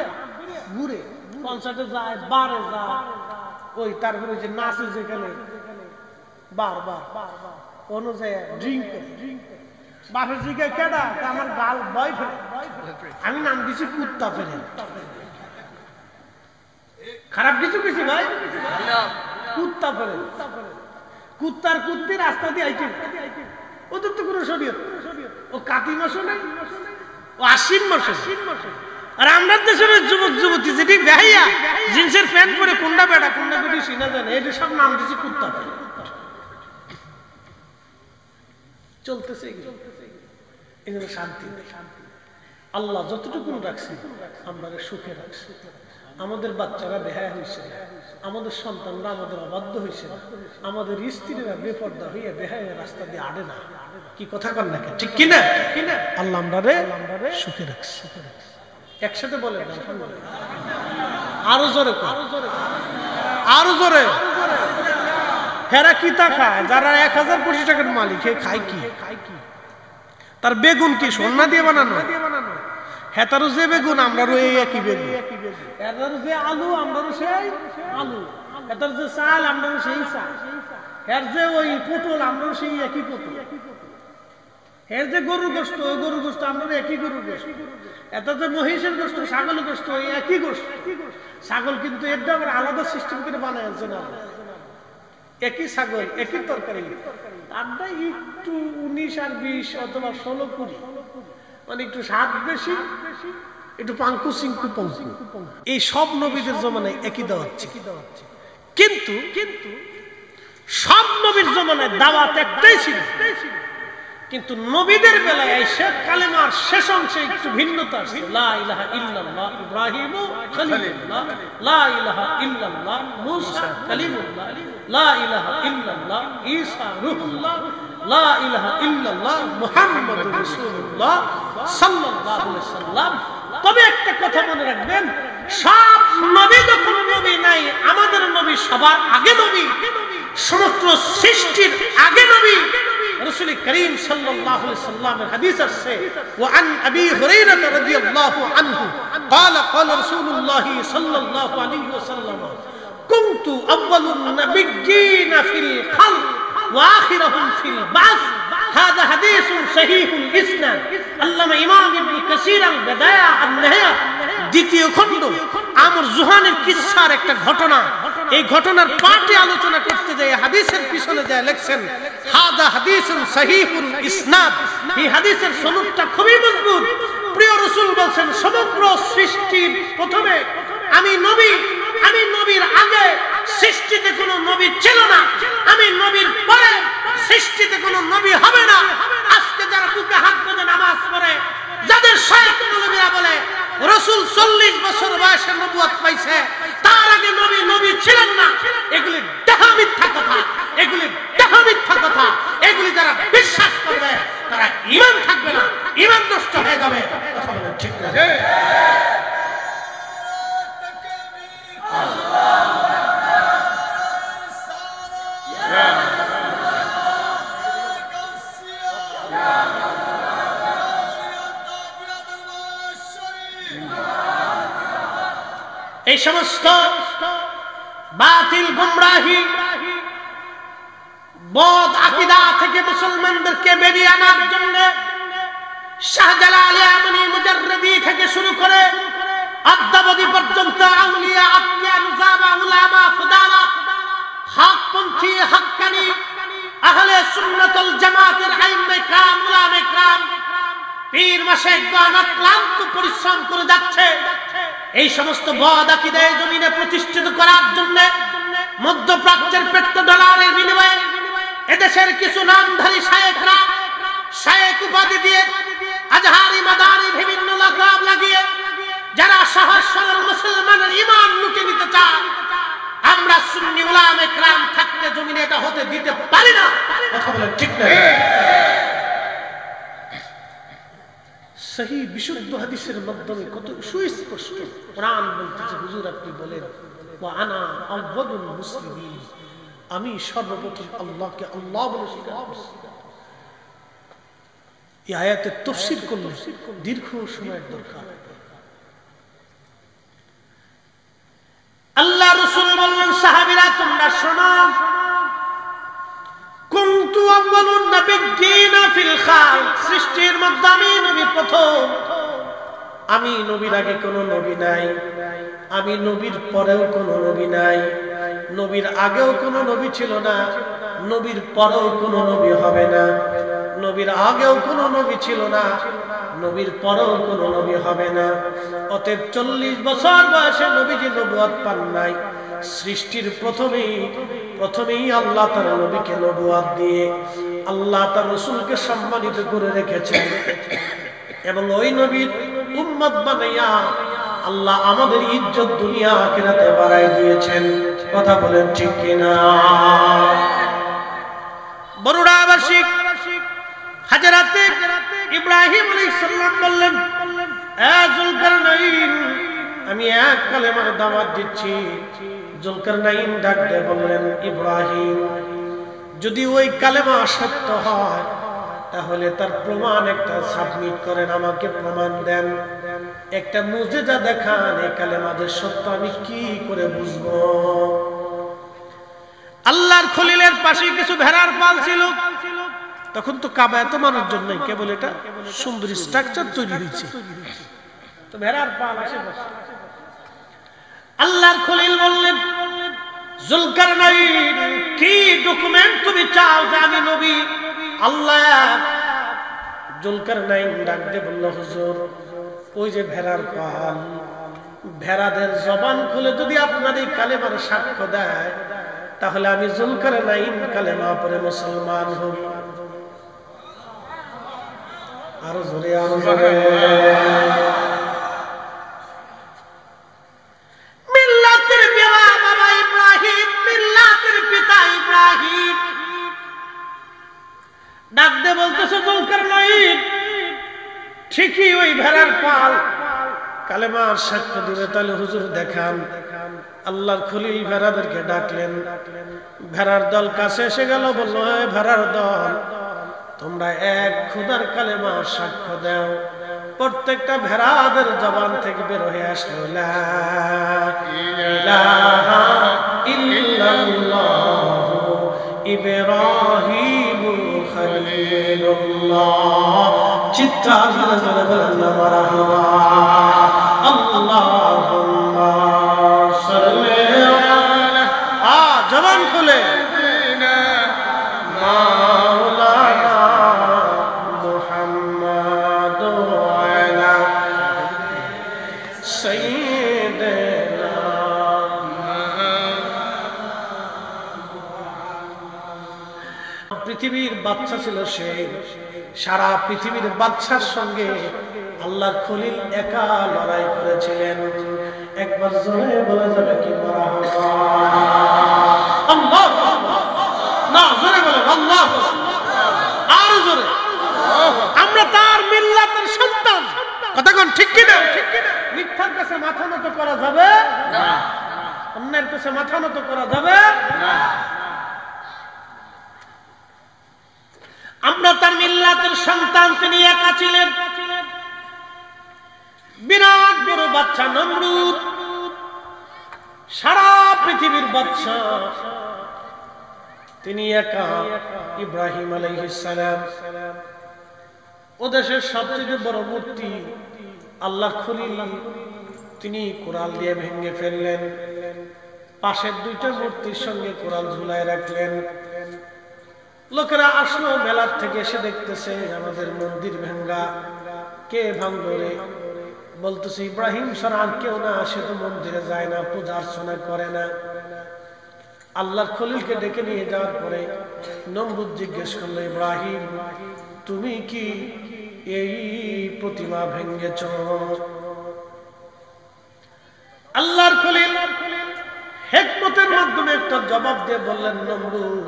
ঘুরে, কনসার্টে যায়, বারে যায়, ওই তারপরে যে নাচে যেখানে বারবার অনুযায়ী ড্রিঙ্ক করে। বাপের দিকে কেডা? আমার গাল বয়ফ্রেন্ড, আমি নাম দিছি কুত্তা ফেরে। খারাপ কিছু কিছু ভাই, কুত্তা ফেরে। কুত্তার কুত্তি রাস্তা দিয়ে আইছে, ওদের তো কোনো শরীয়ত। ও কাতি মাসও নাই, ও আশ্বিন মাসে। আর আমরা দেশের যুবক যুবতী যেটি বেহাইয়া জিন্সের প্যান্ট পরে কোনটা বেটা কোনটা বেটি চিনা যায় না, এটা সব নাম দিছি কুত্তা ফেরে। চলতেছে এগুলো শান্তি। আল্লাহ যতটুকু রাখছি আমরা সুখে রাখছি। আমাদের বাচ্চারা বেহায়া হয়েছে, আমাদের সন্তানরা আমাদের অবাধ্য হয়েছে, আমাদের স্ত্রীরা বেপর্দা হইয়া বেহায়া রাস্তা দিয়ে আড়ে না। কি কথা কন না, ঠিক কিনা? আল্লাহ আমরা সুখে রাখছি। একসাথে বলে আরো জোরে, আরো জোরে। হেরা কি তা খায়? যারা 1000 কোটি টাকার মালিক, হে খায় কি? তার বেগুন কি সোনা দিয়ে বানানো? হেতারও যে বেগুন আমরারও এই একই বেগুন। হেতার যে আলু আমরারও সেই আলু। হেতার যে চাল আমরারও সেই চাল। হের যে ওই পটল আমরারও সেই একই পটল। হের যে গরুর গোশত, ওই গরুর গোশত আমরারও একই গরুর গোশত। এটা যে মহিষের গোশত, ছাগলের গোশত, ওই একই গোশত। ছাগল কিন্তু এটা আবার আলাদা সিস্টেম করে বানায় আছে না। একই ছাগল, একই তরকারি। তারটা একটু 19 আর 20 অথবা 16 20, মানে একটু স্বাদ বেশি, একটু পাঙ্কু সিঙ্কু পঙ্কু। এই সব নবীদের জমানায় একই দাওয়াত। কিন্তু সব নবীর জমানায় দাওয়াত একটাই ছিল, কিন্তু নবীদের বেলায় এসে কালেমার শেষ অংশে একটু ভিন্নতা আছে। লা ইলাহা ইল্লাল্লাহ ইব্রাহিম খলিলুল্লাহ, লা ইলাহা ইল্লাল্লাহ মুসা কালিমুল্লাহ, লা ইলাহা ইল্লাল্লাহ ঈসা রূহুল্লাহ, লা ইলাহা ইল্লাল্লাহ মুহাম্মাদুর রাসূলুল্লাহ সাল্লাল্লাহু আলাইহি সাল্লাম। তবে একটা কথা মনে রাখবেন, সব নবী তো কোনো নবী নাই, আমাদের নবী সবার আগে নবী, সমগ্র সৃষ্টির আগে নবী। رسول كريم صلى الله عليه وسلم الحديث আছে وعن ابي هريره رضي الله عنه قال قال رسول الله صلى الله عليه وسلم كنت اول النبيين في الخلق واخرهم في البعث هذا حديث صحيح الاسناد علامه امام ابن كثير البدايه النهايه দ্বিতীয় খণ্ড আমর জুহানের কিসসার একটা ঘটনা। এই ঘটনার পাঠে আলোচনা করতে যায় হাদিসের পিছনে যায় লেখছেন হাদা হাদিসুন সহিহুল ইসনাদ। এই হাদিসের সনদটা খুবই মজবুত। প্রিয় রাসূল বলেন সমগ্র সৃষ্টির প্রথমে আমি নবী, আমি নবীর আগে সৃষ্টিতে কোনো নবী ছিল না, আমি নবীর পরে সৃষ্টিতে কোনো নবী হবে না। আজকে যারা বুকে হাত বেঁধে নামাজ পড়ে, যাদের শায়েখ নবীরা বলে রাসূল 40 বছর বয়সে নবুয়ত পাইছে, তার আগে নবী ছিলেন না, এগুলি ডাহা মিথ্যা কথা, এগুলি ডাহা মিথ্যা কথা। এগুলি যারা বিশ্বাস করবে তারা ঈমান থাকবে না, ঈমান নষ্ট হয়ে যাবে। কথা বলেন ঠিক না? এই সমস্ত বাতিল গুমরাহি বদ আকীদা থেকে মুসলমানদেরকে বেরিয়ে আনার জন্য শাহজালাল ইয়ামানি মুজাররিদি থেকে শুরু করে আদ্দাবদি পর্যন্ত আউলিয়া আতকিয়া নুজাবা উলামা ফুদালা হকপন্থী হক্কানি আহলে সুন্নাত ওয়াল জামাতের আইম্মে کرام উলামা کرام পীর মাশায়েখগণ অক্লান্ত পরিশ্রম করে যাচ্ছে এই সমস্ত বদ আকীদা এই জমিনে প্রতিষ্ঠিত করার জন্য। মধ্যপ্রাচ্যের পেট্রোডলারের বিনিময়ে এদেশের কিছু নামধারী শায়েখরা শায়েখ উপাধি দিয়ে আজহারি মাদানি বিভিন্ন লাকাব লাগিয়ে যারা সহজ সরল মুসলমানের ঈমান লুটে নিতে চায়, আমরা সুন্নি উলামা کرام থাকতে জমিনে এটা হতে দিতে পারি না। কথা বলেন ঠিক না? সহিহ বিশুদ্ধ হাদিসের মাধ্যমে কত সুস্পষ্ট কোরআন বলতেছে, হুজুর আপনি বলেন ওয়া আনা আউয়ালুল মুসলিমিন, আমি সর্বপ্রথম আল্লাহকে আল্লাহ বলে স্বীকার করছি। এই আয়াতের তাফসীর করলে দীর্ঘ সময়ের দরকার। আল্লাহ রাসূল বললেন সাহাবীরা তোমরা শোনো, কুনতু আউয়ালুন নাবিয়্যিনা ফিল খালক, সৃষ্টির মধ্যে আমি নবী প্রথম। আমি নবীর আগে কোনো নবী নাই, আমি নবীর পরেও কোনো নবী নাই, নবীর আগেও কোনো নবী ছিল না, নবীর পরেও কোনো নবী হবে না। নবীর আগেও কোনো নবী ছিল না, নবীর পরেও কোনো নবী হবে না। অতএব 40 বছর বয়সে নবীজি নবুয়ত পান নাই। সৃষ্টির প্রথমেই আল্লাহ তার নবীকে নবুয়ত দিয়ে আল্লাহ তার রাসূলকে সম্মানিত করে রেখেছেন এবং ওই নবীর উম্মত বানাইয়া আল্লাহ আমাদের ইজ্জত দুনিয়া আখিরাতে বাড়াই দিয়েছেন। কথা বলেন ঠিক কিনা? বরুড়াবাসী হযরতে ইব্রাহিম আলাইহিস সালাম বললেন, এ যুলকারনাইন, আমি এক কালেমার দাওয়াত দিচ্ছি। যুলকারনাইন ডাক দিয়ে বললেন, ইব্রাহিম, যদি ওই কালেমা সত্য হয় তাহলে তার প্রমাণ একটা সাবমিট করেন, আমাকে প্রমাণ দেন, একটা মুজিজা দেখান, এই কালেমা যে সত্য আমি কি করে বুঝবো? আল্লাহর খলিলের পাশে কিছু ভেড়ার পাল ছিল। তখন তো কাবা এত মানুষজন নাই, কেবল এটা সুন্দর স্ট্রাকচার তৈরি হয়েছে, তো ভেড়ার পাল আশেপাশে। আল্লাহর খলিল বললেন, যুলকারনাইন, কি ডকুমেন্ট তুমি চাও যে আমি নবী? আল্লাহ। যুলকারনাইন ডাক দিয়ে বলল, হুজুর, ওই যে ভেড়ার পাল, ভেড়াদের জবান খুলে যদি আপনার এই কালেমার সাক্ষ্য দেয় তাহলে আমি যুলকারনাইন কালেমা পড়ে মুসলমান হব। আরো জোরে, আরো জোরে। মিল্লাতের বাবা ইব্রাহিম, মিল্লাতের পিতা ইব্রাহিম ডাক দিয়ে বলতেছে, যুলকারনাইন, ঠিকই ওই ভেড়ার পাল কালেমার সাক্ষ্য দিবে, তাহলে হুজুর দেখান। আল্লাহর খলিল ভেড়াদেরকে ডাকলেন, ভেড়ার দল কাছে এসে গেল, বলল, হে ভেড়ার দল, তোমরা এক খোদার কালেমার সাক্ষ্য দাও। প্রত্যেকটা ভেড়াদের জবান থেকে বের হয়ে আসলো, লা ইলাহা ইল্লাল্লাহু ইব্রাহিমুল খলিলুল্লাহ। চিৎকার করে জোরে বলেন না মারহাবা। আল্লাহুম্মা সাল্লি আলা, জবান খুলে, মাওলানা মুহাম্মদ ওয়ালা সাইয়্যিদিনা। পৃথিবীর বাদশা ছিল সে, সারা পৃথিবীর বাদশার সঙ্গে আল্লাহর খলিল একা লড়াই করেছিলেন। একবার জোরে বলা যাবে কি মারহাবা? আল্লাহ, না জোরে বলেন আল্লাহ, আরো জোরে। আমরা তার মিল্লাতের সন্তান, কথা কোন ঠিক কিনা? মিথ্যার কাছে মাথা নত করা যাবে না, অন্যের কাছে মাথা নত করা যাবে না। আমরা তার মিল্লাতের সন্তান, তিনি একা ছিলেন। বিরাট বড় বাচ্চা নমরুদ সারা পৃথিবীর বাদশা তিনি একা ইব্রাহিম আলাইহিস সালাম। ও দেশের সবচেয়ে বড় মূর্তি আল্লাহর খলিল তিনি কোরাল দিয়ে ভেঙে ফেললেন, পাশের দুইটা মূর্তির সঙ্গে কোরাল ঝুলায় রাখলেন। লোকেরা আসলো মেলার থেকে, এসে দেখতেছে আমাদের মন্দির ভাঙ্গা। কে ভাঙলো রে? বলতেছে ইব্রাহিম ছাড়া আর কেউ না, সে তো মন্দিরে যায় না, পূজা অর্চনা করে না। আল্লাহর খলিলকে ডেকে নিয়ে যাওয়ার পরে নমরুদ জিজ্ঞেস করলো, ইব্রাহিম তুমি কি এই প্রতিমা ভেঙেছ? আল্লাহর খলিল হিকমতের মাধ্যমে একটা জবাব দিয়ে বললেন, নমরুদ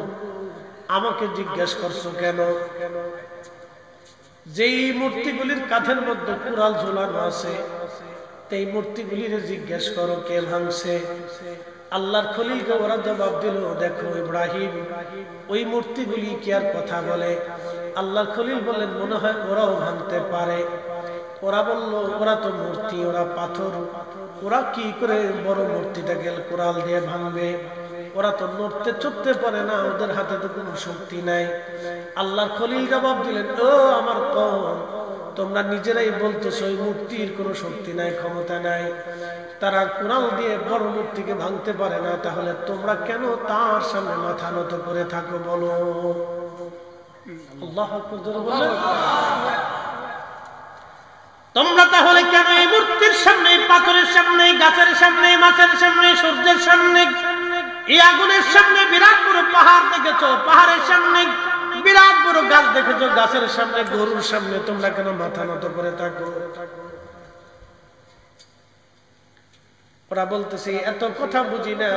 আমাকে জিজ্ঞেস করছো কেন? যেই মূর্তিগুলির কাঁধের মধ্যে কুড়াল ঝোলানো আছে এই মূর্তিগুলির জিজ্ঞেস করো কে ভাঙছে। আল্লাহর খলিলকে ওরা জবাব দিল, দেখো ইব্রাহিম ওই মূর্তিগুলি কি আর কথা বলে? আল্লাহর খলিল বললেন, মনে হয় ওরাও ভাঙতে পারে। ওরা বলল, ওরা তো মূর্তি, ওরা পাথর, ওরা কি করে বড় মূর্তিটাকে কোরাল দিয়ে ভাঙবে? ওরা তো নড়তে চড়তে পারে না, ওদের হাতে তো কোনো শক্তি নাই। আল্লাহর খলিল জবাব দিলেন, ও আমার কওম, তোমরা নিজেরাই বলতেছো ওই মূর্তির কোনো শক্তি নাই, ক্ষমতা নাই, তারা কোরাল দিয়ে বড় মূর্তিকে ভাঙতে পারে না, তাহলে তোমরা কেন তার সামনে মাথা নত করে থাকো বলো? আল্লাহু আকবার বলেন। তোমরা তাহলে কেন এই মূর্তির সামনে, পাথরের সামনে, গাছের সামনে, মাছের সামনে, সূর্যের সামনে, এই আগুনের সামনে বিরাট বড় পাহাড় দেখেছো, পাহাড়ের সামনে বিরাট বড় গাছ দেখেছো, গাছের সামনে, গরুর সামনে তোমরা কেন মাথা নত করে থাকো? ওরা বলতেছে, এত কথা বুঝি না,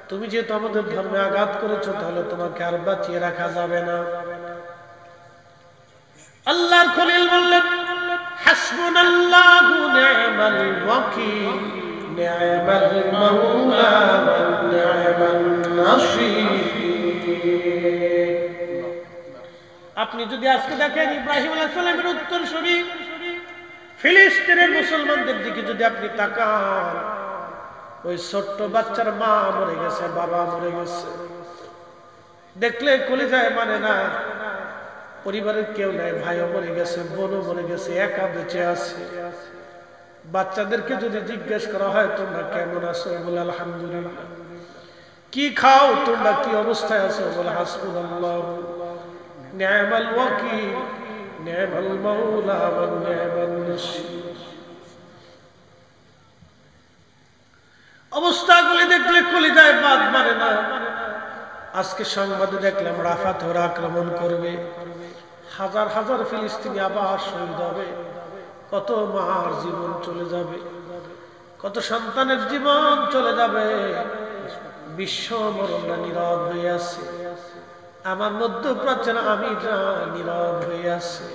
তুমি যেহেতু আমাদের ধর্মে আঘাত করেছো তাহলে তোমাকে আর বাঁচিয়ে রাখা যাবে না। আল্লাহর খলিল বললেন, হাসবুনাল্লাহু নি'মাল ওয়াকিল নি'মাল মাওলা ওয়া নি'মান নাসীর। আপনি যদি আজকে দেখেন ইব্রাহিম আলাইহিস সালামের উত্তরসূরি ফিলিস্তিনের মুসলমানদের দিকে যদি আপনি তাকান, ওই ছোট্ট বাচ্চার মা মরে গেছে, বাবা মরে গেছে, দেখলে কলিজায় মানে না, পরিবারের কেউ নাই, ভাইও মরে গেছে, বোনও মরে গেছে, একা বেঁচে আছে। বাচ্চাদেরকে যদি জিজ্ঞেস করা হয় তোমরা কেমন আছো, বলে আলহামদুলিল্লাহ। কি খাও তোমরা, কি অবস্থায় আছো, বলে হাসবুনাল্লাহু নি'মাল ওয়াকিল নি'মাল মাওলা ওয়া নি'মান নাসীর। অবস্থাগুলি দেখলে কলিজায় বাদ মানে না। আজকে সংবাদে দেখলাম রাফাত ওরা আক্রমণ করবে, হাজার হাজার ফিলিস্তিনি আবার শহীদ হবে, কত মার জীবন চলে যাবে, কত সন্তানের জীবন চলে যাবে। বিশ্ব মরণরা নীরব হয়ে আছে, আমার মধ্যপ্রাচ্যের আমি নীরব হয়ে আছে।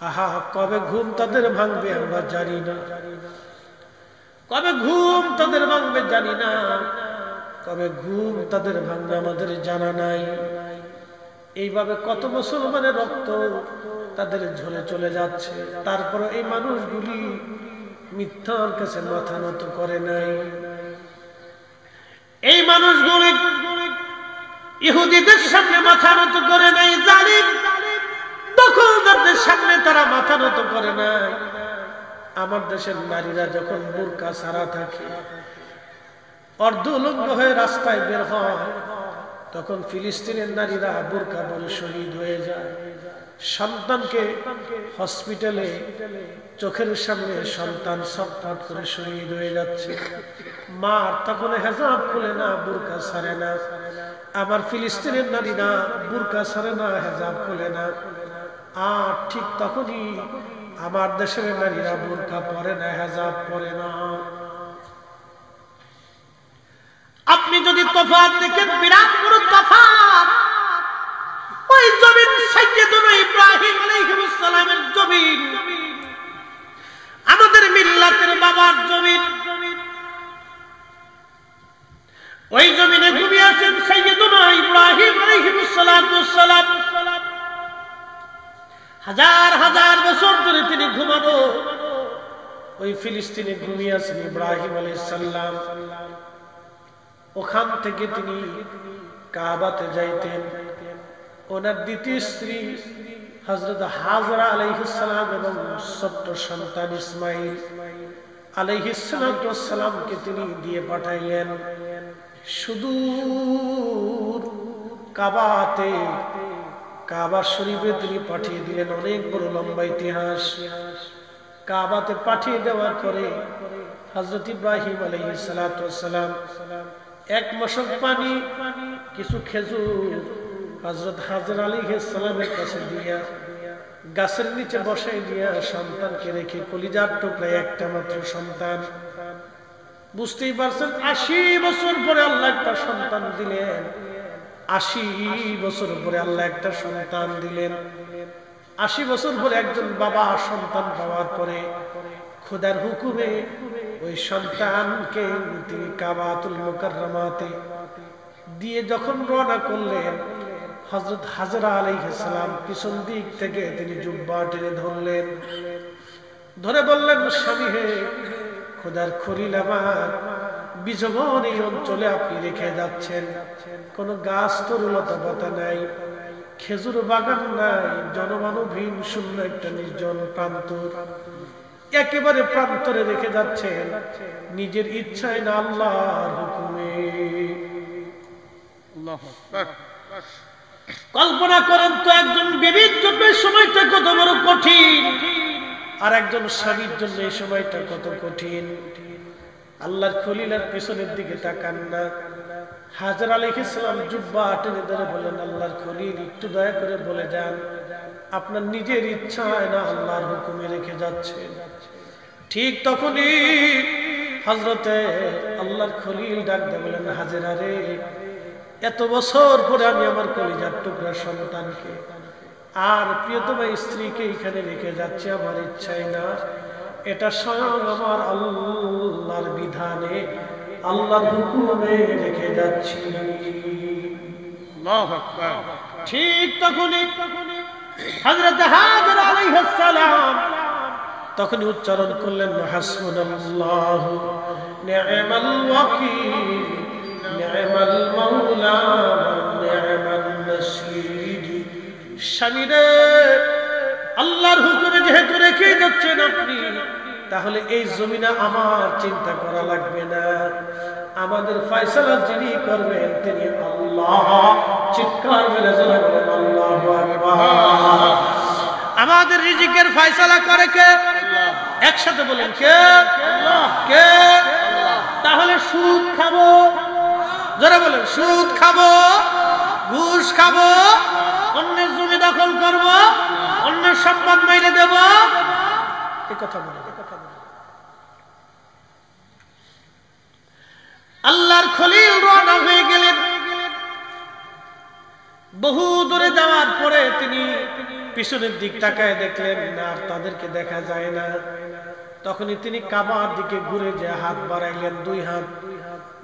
আহা, কবে ঘুম তাদের ভাঙবে আমরা জানি না, কবে ঘুম তাদের ভাঙবে জানি না, কবে ঘুম তাদের ভাঙবে আমাদের জানা নাই। এইভাবে কত মুসলমানের রক্ত তাদের ঝরে চলে যাচ্ছে, তারপর এই মানুষগুলি মিথ্যার কাছে মাথা নত করে নাই। এই মানুষগুলি ইহুদিদের সামনে মাথা নত করে নাই, জালিম দখলদারদের সামনে তারা মাথা নত করে নাই। আমার দেশের নারীরা যখন বোরকা ছাড়া থাকে, অর্ধ উলঙ্গ হয়ে রাস্তায় বের হয়, তখন ফিলিস্তিনের নারীরা বোরকা পরে শহীদ হয়ে যায়। সন্তানকে হসপিটালে চোখের সামনে সন্তান ছটফট করে শহীদ হয়ে যাচ্ছে, মা তখন হেজাব খুলে না, বোরকা ছাড়ে না। আবার ফিলিস্তিনের নারীরা বোরকা ছাড়ে না, হেজাব খুলে না। আর ঠিক তখনই আমার দেশের নারীরা বোরকা পরে না, হেজাব পরে না। আপনি যদি তফাৎ দেখেন, বিরাট বড় তফাৎ। ওই জমিন সাইয়্যিদুনা ইব্রাহিম আলাইহিস সালামের জমিন, আমাদের মিল্লাতের বাবার জমিন। ওই জমিনে ঘুমিয়ে আছেন সাইয়্যিদুনা ইব্রাহিম আলাইহিস সালাম। হাজার হাজার বছর ধরে তিনি ঘুমানো ওই ফিলিস্তিনে ঘুমিয়ে আছেন ইব্রাহিম আলাইহিস সালাম। ওখান থেকে তিনি কাবাতে যাইতেন। ওনার দ্বিতীয় স্ত্রী হযরত হাজরা আলাইহিস সালাম এবং ছোট্ট সন্তান ইসমাইল আলাইহিস সালামকে তিনি দিয়ে পাঠাইলেন সুদূর কাবাতে, কাবা শরীফে তিনি পাঠিয়ে দিলেন। অনেক বড় লম্বা ইতিহাস। কাবাতে পাঠিয়ে দেওয়ার পরে হযরত ইব্রাহিম আলাইহিস সালাম এক মশক পানি, কিছু খেজুর হযরত হাজরা আলাইহিস সালামের কাছে দিয়া গাছের নিচে বসাই দিয়া সন্তানকে রেখে, কলিজার টুকরা একটা মাত্র সন্তান, বুঝতেই পারছেন ৮০ বছর পরে আল্লাহ একটা সন্তান দিলেন। ৮০ বছর পরে আল্লাহ একটা সন্তান দিলেন। ৮০ বছর পরে একজন বাবা সন্তান পাওয়ার পরে খোদার হুকুমে ওই সন্তানকে তিনি কাবাতুল মুকাররমাতে দিয়ে যখন রওনা করলেন, হযরত হাজরা আলাইহিস সালাম পিছন দিক থেকে তিনি জুব্বা টেনে ধরলেন, ধরে বললেন, স্বামী হে, খোদার খলিল আমার, বিজবন এই অঞ্চলে আপনি রেখে যাচ্ছেন, কোন গাছ তরুলতা পাতা নাই, খেজুর বাগান নাই, জনমানবহীন শূন্য একটা নির্জন প্রান্তর, একেবারে প্রান্তরে রেখে যাচ্ছেন, নিজের ইচ্ছায় না আল্লাহর হুকুমে। আল্লাহু আকবার। কল্পনা করেন তো একজন বিবির জন্য সময়টা কত বড় কঠিন, আর একজন স্বামীর জন্য এই সময়টা কত কঠিন। আল্লাহর খলিলের পিছনের দিকে তাকান না। হাজরা আলাইহিস সালাম জুব্বা টেনে ধরে বলেন, আল্লাহর খলিল একটু দয়া করে বলে যান, আপনার নিজের ইচ্ছায় না আল্লাহর হুকুমে রেখে যাচ্ছেন। ঠিক তখনই হযরতে আল্লাহর খলিল ডাক দিয়ে বলেন, হাজরা রে, এত বছর পরে আমি আমার কলিজার টুকরা সন্তানকে আর প্রিয়তমা স্ত্রীকে এখানে রেখে যাচ্ছি, আমার ইচ্ছাই না, এটা স্বয়ং আমার আল্লাহর বিধানে, আল্লাহর হুকুমে রেখে যাচ্ছি। আল্লাহু আকবার। ঠিক তখনই হযরত হাজরা আলাইহিস সালাম তখনই উচ্চারণ করলেন, হাসবুনাল্লাহু নি'মাল ওয়াকিল নি'মাল মাওলা নি'মান নাসীর। স্বামীরে, আল্লাহর হুকুমে যেহেতু রেখে যাচ্ছেন আপনি, তাহলে এই জমিনে আমার চিন্তা করা লাগবে না, আমাদের ফয়সালা যিনি করবেন তিনি আল্লাহ। চিৎকার মেরে জোরে বলেন আল্লাহু আকবার। আমাদের রিজিকের ফয়সালা করে কে? একসাথে বলেন, কে? কে? তাহলে সুদ খাবো, জোরে বলেন, সুদ খাবো, ঘুষ খাবো, অন্যের জমি দখল করব, অন্যের সম্পদ মেরে দেব, এই কথা বলে আল্লাহর খলিল রওনা হয়ে গেলেন। বহু দূরে যাওয়ার পরে তিনি পিছনের দিক তাকায় দেখলেন না, আর তাদেরকে দেখা যায় না। তখনই তিনি কাবার দিকে ঘুরে যে হাত বাড়াইলেন, 2 হাত।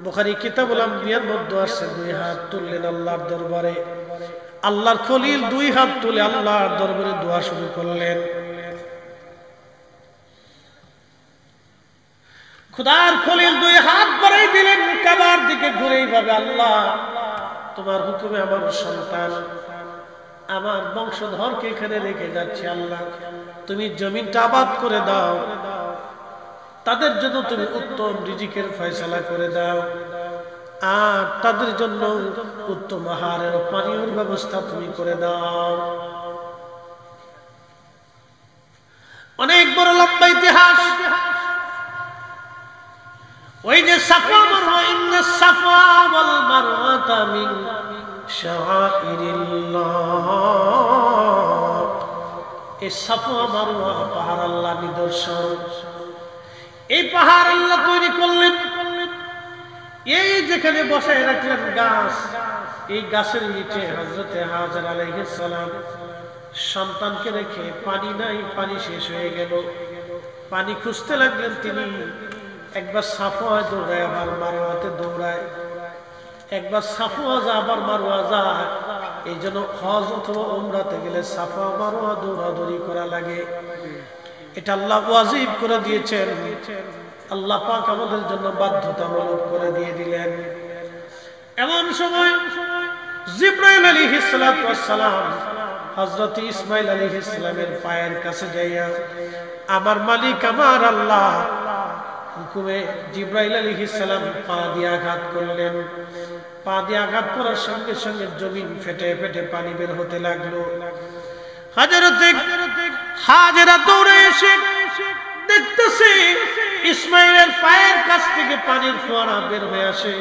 বুখারী কিতাবুল আম্বিয়ার মধ্যে আসছে, 2 হাত তুললেন আল্লাহর দরবারে। আল্লাহর খলিল 2 হাত তুলে আল্লাহর দরবারে দোয়া শুরু করলেন। খোদার খলিল 2 হাত বাড়াই দিলেন কাবার দিকে ঘুরে, এইভাবে, আল্লাহ তোমার হুকুমে আমার সন্তান, আমার বংশধরকে এখানে রেখে যাচ্ছে, আল্লাহ তুমি জমিনটা আবাদ করে দাও, তাদের জন্য তুমি উত্তম রিজিকের ফয়সালা করে দাও, আর তাদের জন্য উত্তম আহারের পানীয়ের ব্যবস্থা তুমি করে দাও। অনেক বড় লম্বা ইতিহাস। ওই যে সাফা মারওয়া, ইন্নাস সাফা ওয়াল মারওয়াতা মিন শাআইরিল্লাহ, এই সাফা মারওয়া পাহাড় আল্লাহ নিদর্শন। এই পাহাড় আল্লাহ তৈরি করলেন, এই যেখানে বসায় রাখলেন গাছ, এই গাছের নিচে হযরতে হাজরা আলাইহিস সালাম সন্তানকে রেখে, পানি নাই, পানি শেষ হয়ে গেল, পানি খুঁজতে লাগলেন তিনি। একবার সাফওয়ায় দৌড়ায়, আবার মারওয়াতে দৌড়ায়, একবার সাফওয়া যায় আবার মারওয়া যায়। এই জন্য হজ অথবা উমরাতে গেলে সাফা মারওয়া দৌড়াদৌড়ি করা লাগে। এটা আল্লাহ ওয়াজিব করে দিয়েছেন, আল্লাহ পাক আমাদের জন্য বাধ্যতামূলক করে দিয়ে দিলেন। এমন সময় জিবরাইল আলাইহিস সালাতু ওয়াস সালাম হযরত ইসমাঈল আলাইহিস সালামের পায়ের কাছে যাইয়া আমার মালিক আমার আল্লাহ হুকুমে জিবরাইল আলাইহিস সালাম পা দিয়ে আঘাত করলেন। পা দিয়ে আঘাত করার সঙ্গে সঙ্গে জমিন ফেটে ফেটে পানি বের হতে লাগলো। হাজেরা দৌড়ে এসে দেখতেছে ইসমাইলের পায়ের কাছ থেকে পানির ফোয়ারা বের হয়ে আসে।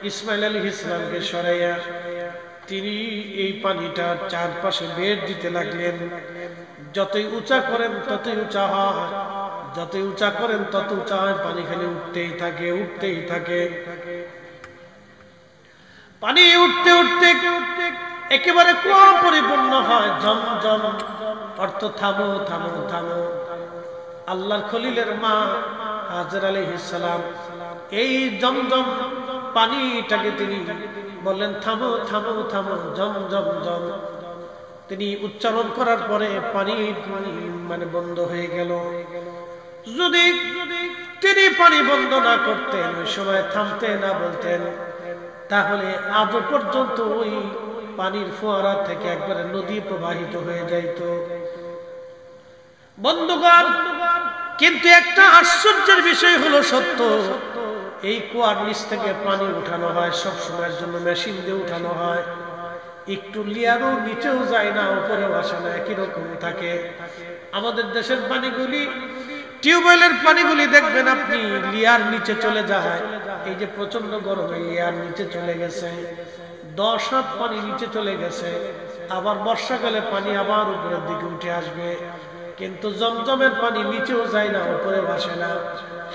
ইসমাইল আলাইহিস সালামকে সরাইয়া তিনি এই পানিটা চারপাশে বের দিতে লাগলেন। যতই উঁচা করেন ততই উঁচা হয়, যতই উঁচা করেন তত উঁচা হয়, পানি খালি উঠতেই থাকে উঠতেই থাকে। পানি উঠতে উঠতে একেবারে কুয়া পরিপূর্ণ হয়। জমজম অর্থ থামো থামো থামো। আল্লাহর খলিলের মা হাজেরা আলাইহিস সালাম এই জমজম পানিটাকে তিনি বললেন থামো থামো থামো, জম জম জম। তিনি উচ্চারণ করার পরে পানি মানে বন্ধ হয়ে গেল। যদি তিনি পানি বন্ধ না করতেন, ওই সময় থামতে না বলতেন, তাহলে আজ পর্যন্ত ওই পানির ফোয়ারা থেকে একবারে নদী প্রবাহিত হয়ে যাইত। বন্ধুগণ, কিন্তু একটা আশ্চর্যের বিষয় হলো সত্য, এই কুয়ার নিচ থেকে পানি উঠানো হয় সব সময়ের জন্য, মেশিন দিয়ে উঠানো হয়। একটু লিয়ারও নিচেও যায় না, উপরেও আসে না, একই রকম থাকে। আমাদের দেশের পানিগুলি, টিউবওয়েলের পানিগুলি দেখবেন আপনি লিয়ার নিচে চলে যায়। এই যে প্রচন্ড গরমে লিয়ার নিচে চলে গেছে, 10 হাত পানি নিচে চলে গেছে। আবার বর্ষাকালে পানি আবার উপরের দিকে উঠে আসবে। কিন্তু জমজমের পানি নিচেও যায় না, উপরে আসে না।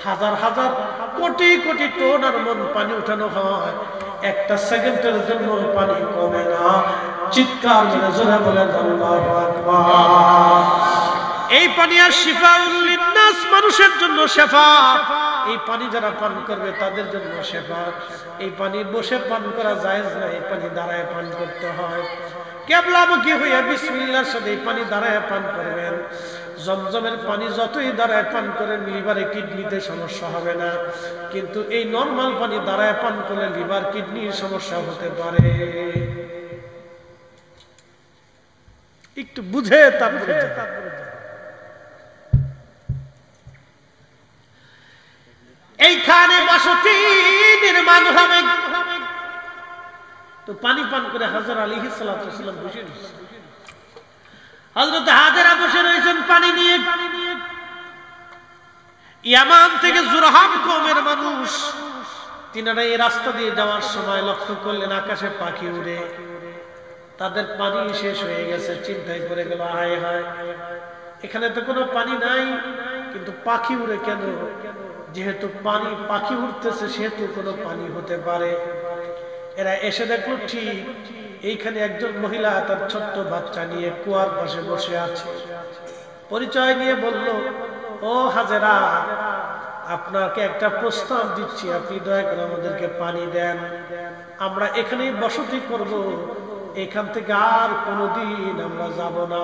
হাজার হাজার কোটি কোটি টন আর মন পানি উঠানো হয়, একটা সেকেন্ডের জন্য পানি কমে না। চিৎকার করে জোরে বলেন আল্লাহু আকবার। এই পানি আর শিফাউল লিন্নাস, মানুষের জন্য শেফা। এই পানি যারা পান করবে তাদের জন্য শেফা। এই পানি বসে পান করা জায়েজ না, এই পানি দাঁড়ায় পান করতে হয়। কিবলামুখী হয়ে বিসমিল্লাহর সাথে এই পানি দাঁড়ায় পান করবেন। জমজমের পানি যতই দাঁড়ায় পান করেন লিভারে কিডনিতে সমস্যা হবে না, কিন্তু এই নরমাল পানি দাঁড়ায় পান করলে লিভার কিডনির সমস্যা হতে পারে। একটু বুঝে তারপরে এইখানে বসতি নির্মাণ হবে। তো পানি পান করে হাজরা আলাইহিস সালাতু ওয়াস সালাম বসে রয়েছেন। হযরত হাজেরা বসে রয়েছেন পানি নিয়ে। ইয়ামান থেকে জুরহাম কওমের মানুষ, তিনারা এই রাস্তা দিয়ে যাওয়ার সময় লক্ষ্য করলেন আকাশে পাখি উড়ে। তাদের পানি শেষ হয়ে গেছে, চিন্তায় পড়ে গেল, হায় হায়, এখানে তো কোনো পানি নাই, কিন্তু পাখি উড়ে কেন? যেহেতু পাখি উঠতেছে সেহেতু কোনো পানি হতে পারে। এরা এসে দেখলো ঠিক এইখানে একজন মহিলা তার ছোট্ট বাচ্চা নিয়ে কুয়ার পাশে বসে আছে। পরিচয় নিয়ে বলল, ও হাজেরা, আপনাকে একটা প্রস্তাব দিচ্ছি, আপনি দয়া করে আমাদেরকে পানি দেন, আমরা এখানেই বসতি করব, এখান থেকে আর কোনোদিন আমরা যাব না।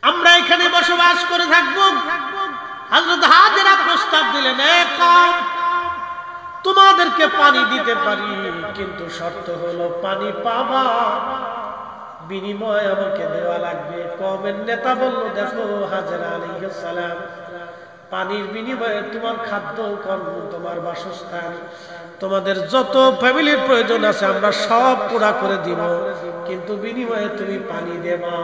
আমরা এখানে বসবাস করে থাকবো। হযরত হাজেরা প্রস্তাব দিলেন, তোমাদেরকে পানি দিতে পারি, কিন্তু শর্ত হলো পানি পাবা, বিনিময় আমাকে দেওয়া লাগবে। কওমের নেতা বলল, দেখো হাজেরা আলাইহিস সালাম, পানির বিনিময়ে তোমার খাদ্য, কর্ম, তোমার বাসস্থান, তোমাদের যত ফ্যামিলির প্রয়োজন আছে আমরা সব পুরা করে দিব, কিন্তু বিনিময়ে তুমি পানি দেবা।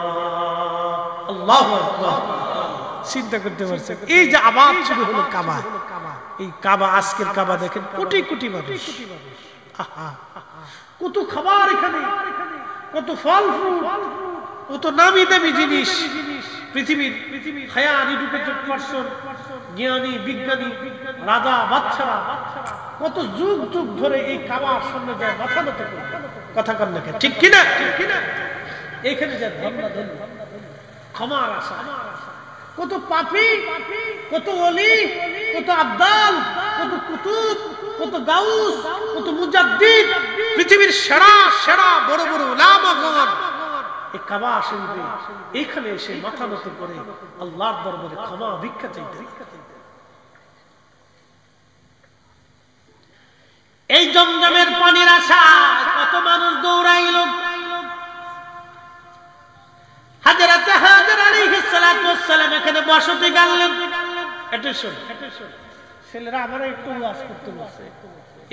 আল্লাহু আকবার। চিন্তা করতে পারছেন, এই যে আবাদ শুরু হলো কাবা, এই কাবা, আজকের কাবা দেখেন কোটি কোটি মানুষ, কত খাবার এখানে, কত ফল ফুল, কত নামি দামি জিনিস, পৃথিবীর হায়ার এডুকেটেড পারসন, জ্ঞানী বিজ্ঞানী, রাজা বাদশারা কত যুগ যুগ ধরে এই কাবার সামনে যায় মাথা নত করে কথা কন না, ঠিক কিনা? এখানে যায় ধন্য ধন্য ক্ষমার আশা, কত পাপী, কত ওলি, কত আব্দাল, কত কুতুব, কত গাউস, কত মুজাদ্দিদ, পৃথিবীর সেরা সেরা বড় বড় উলামাগণ এই কাবা শরীফে এখানে এসে মাথা নত করে আল্লাহর দরবারে ক্ষমা ভিক্ষা চাইতে। এই জমজমের পানির আশায় কত মানুষ দৌড়াইল। হযরত হাজর আলাইহিস সালাতু ওয়াস সালাম এখানে বসতি গাড়লেন। ছেলেরা আমরা একটু ওয়াজ করতে বসে,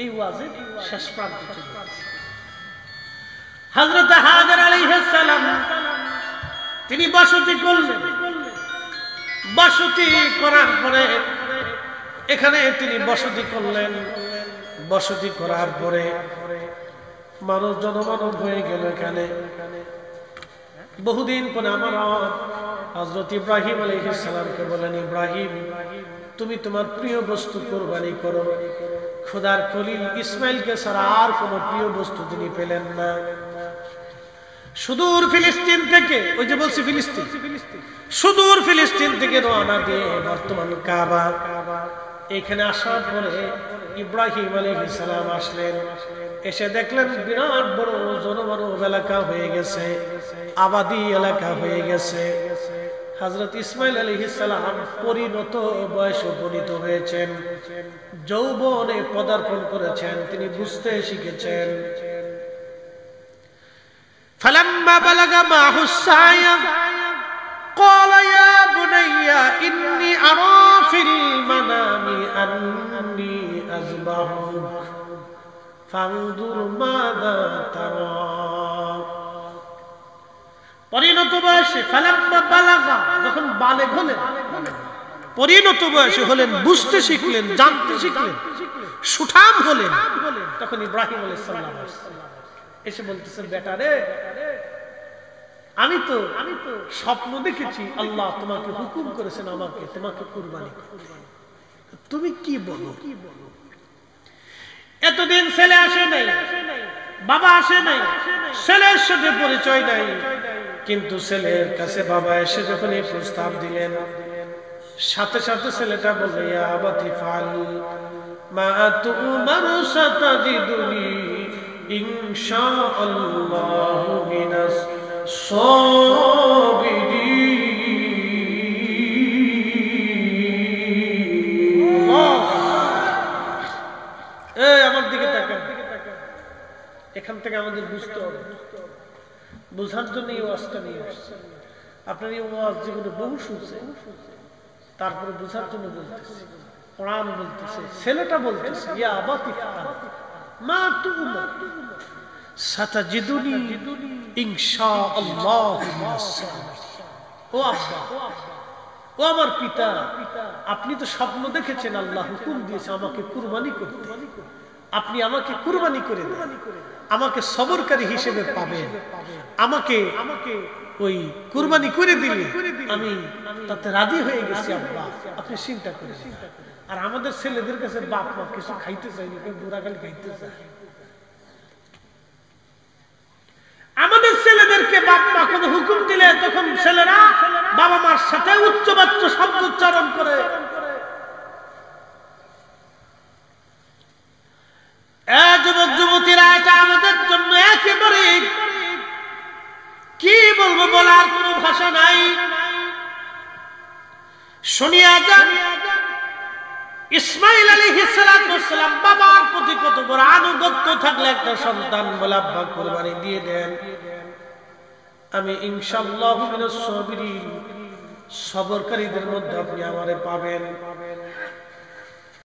এই ওয়াজে শেষ প্রান্তে চলে গেছে। হযরত হাজর আলাইহিস সালাম তিনি বসতি করলেন। বসতি করার পরে এখানে তিনি বসতি করলেন। বসতি করার পরে মানুষ জনমানব হয়ে গেল। এখানে বহুদিন পরে আমার হযরত ইব্রাহিম আলাইহিস সালামকে বলেন, ইব্রাহিম তুমি তোমার প্রিয় বস্তু কুরবানি করো। খোদার খলিল ইসমাইলকে ছাড়া আর কোনো প্রিয় বস্তু তিনি পেলেন না। সুদূর ফিলিস্তিন থেকে, ওই যে বলছি ফিলিস্তিন, সুদূর ফিলিস্তিন থেকে রওনা দিয়ে বর্তমান কাবা, এখানে আসার পরে ইব্রাহিম আলাইহিস সালাম আসলেন। এসে দেখলেন বিরাট বড় জনমানব এলাকা হয়ে গেছে, আবাদি এলাকা হয়ে গেছে। হযরত ইসমাইল আলাইহিস সালাম পরিণত বয়সে উপনীত হয়েছেন, যৌবনে পদার্পণ করেছেন, তিনি বুঝতে শিখেছেন। فلما بلغ معه السعي قال يا بني إني أرى في المنام أني أذبحك فانظر ماذا ترى। পরিণত বয়সে ফালাম্মা বালাগা, যখন বালেগ হলেন, পরিণত বয়সে হলেন, বুঝতে শিখলেন, জানতে শিখলেন, সুঠাম হলেন, তখন ইব্রাহিম আলাইহিস সালাম এসে বলতেছেন, বেটা রে, আমি তো স্বপ্ন দেখেছি আল্লাহ তোমাকে হুকুম করেছেন আমাকে তোমাকে কুরবানি করতে, তুমি কি বলো? এতদিন ছেলে আসে নাই, বাবা আসে নাই, ছেলের সাথে পরিচয় নাই, কিন্তু ছেলের কাছে বাবা এসে যখন এই প্রস্তাব দিলেন, সাথে সাথে ছেলেটা বলল, ইয়া আবাতি ফাল মা তুমারু সাতাজিদুনি ইনশাআল্লাহু মিনাস সাবিরিন। আমার দিকে তাকান, এখান থেকে আমাদের বুঝতে হবে, বোঝার জন্য এই ওয়াজটা নিয়ে আসছে। আপনার এই ওয়াজ জীবনে বহু শুনছে, তারপরে বোঝার জন্য বলতেছে। কোরআন বলতেছে, ছেলেটা বলতেছে, ইয়া আবাতি ফাল মা তুমার সাতাজিদুনি ইনশাআল্লাহু মিনাস সাবিরিন। ও আব্বা, ও আমার পিতা, আপনি তো স্বপ্ন দেখেছেন, আল্লাহ হুকুম দিয়েছে আমাকে কুরবানি করতে, আপনি আমাকে কুরবানি করে দেন, আমাকে সবরকারী হিসেবে পাবেন, আমাকে ওই কুরবানি করে দিলে আমি তাতে রাজি হয়ে গেছি আব্বা, আপনি চিন্তা করেন। আর আমাদের ছেলেদের কাছে বাপ মা কিছু খাইতে চাইনি, কেউ বুড়াকালি খাইতে চায়। আমাদের ছেলেদেরকে বাপ মা কোন হুকুম দিলে তখন ছেলেরা বাবা মার সাথে উচ্চবাচ্য শব্দ উচ্চারণ করে। যুবক যুবতীরা, এটা আমাদের জন্য একেবারে কি বলবো, বলার কোন ভাষা নাই। শুনিয়া যান, ইসমাইল আলাইহিস সালাতু ওয়াস সালাম বাবার প্রতি কত বড় আনুগত্য থাকলে একটা সন্তান বলে আব্বা কুরবানি দিয়ে দেন, আমি ইনশাআল্লাহু মিনাস সাবিরিন, সবরকারীদের মধ্যে আপনি আমারে পাবেন।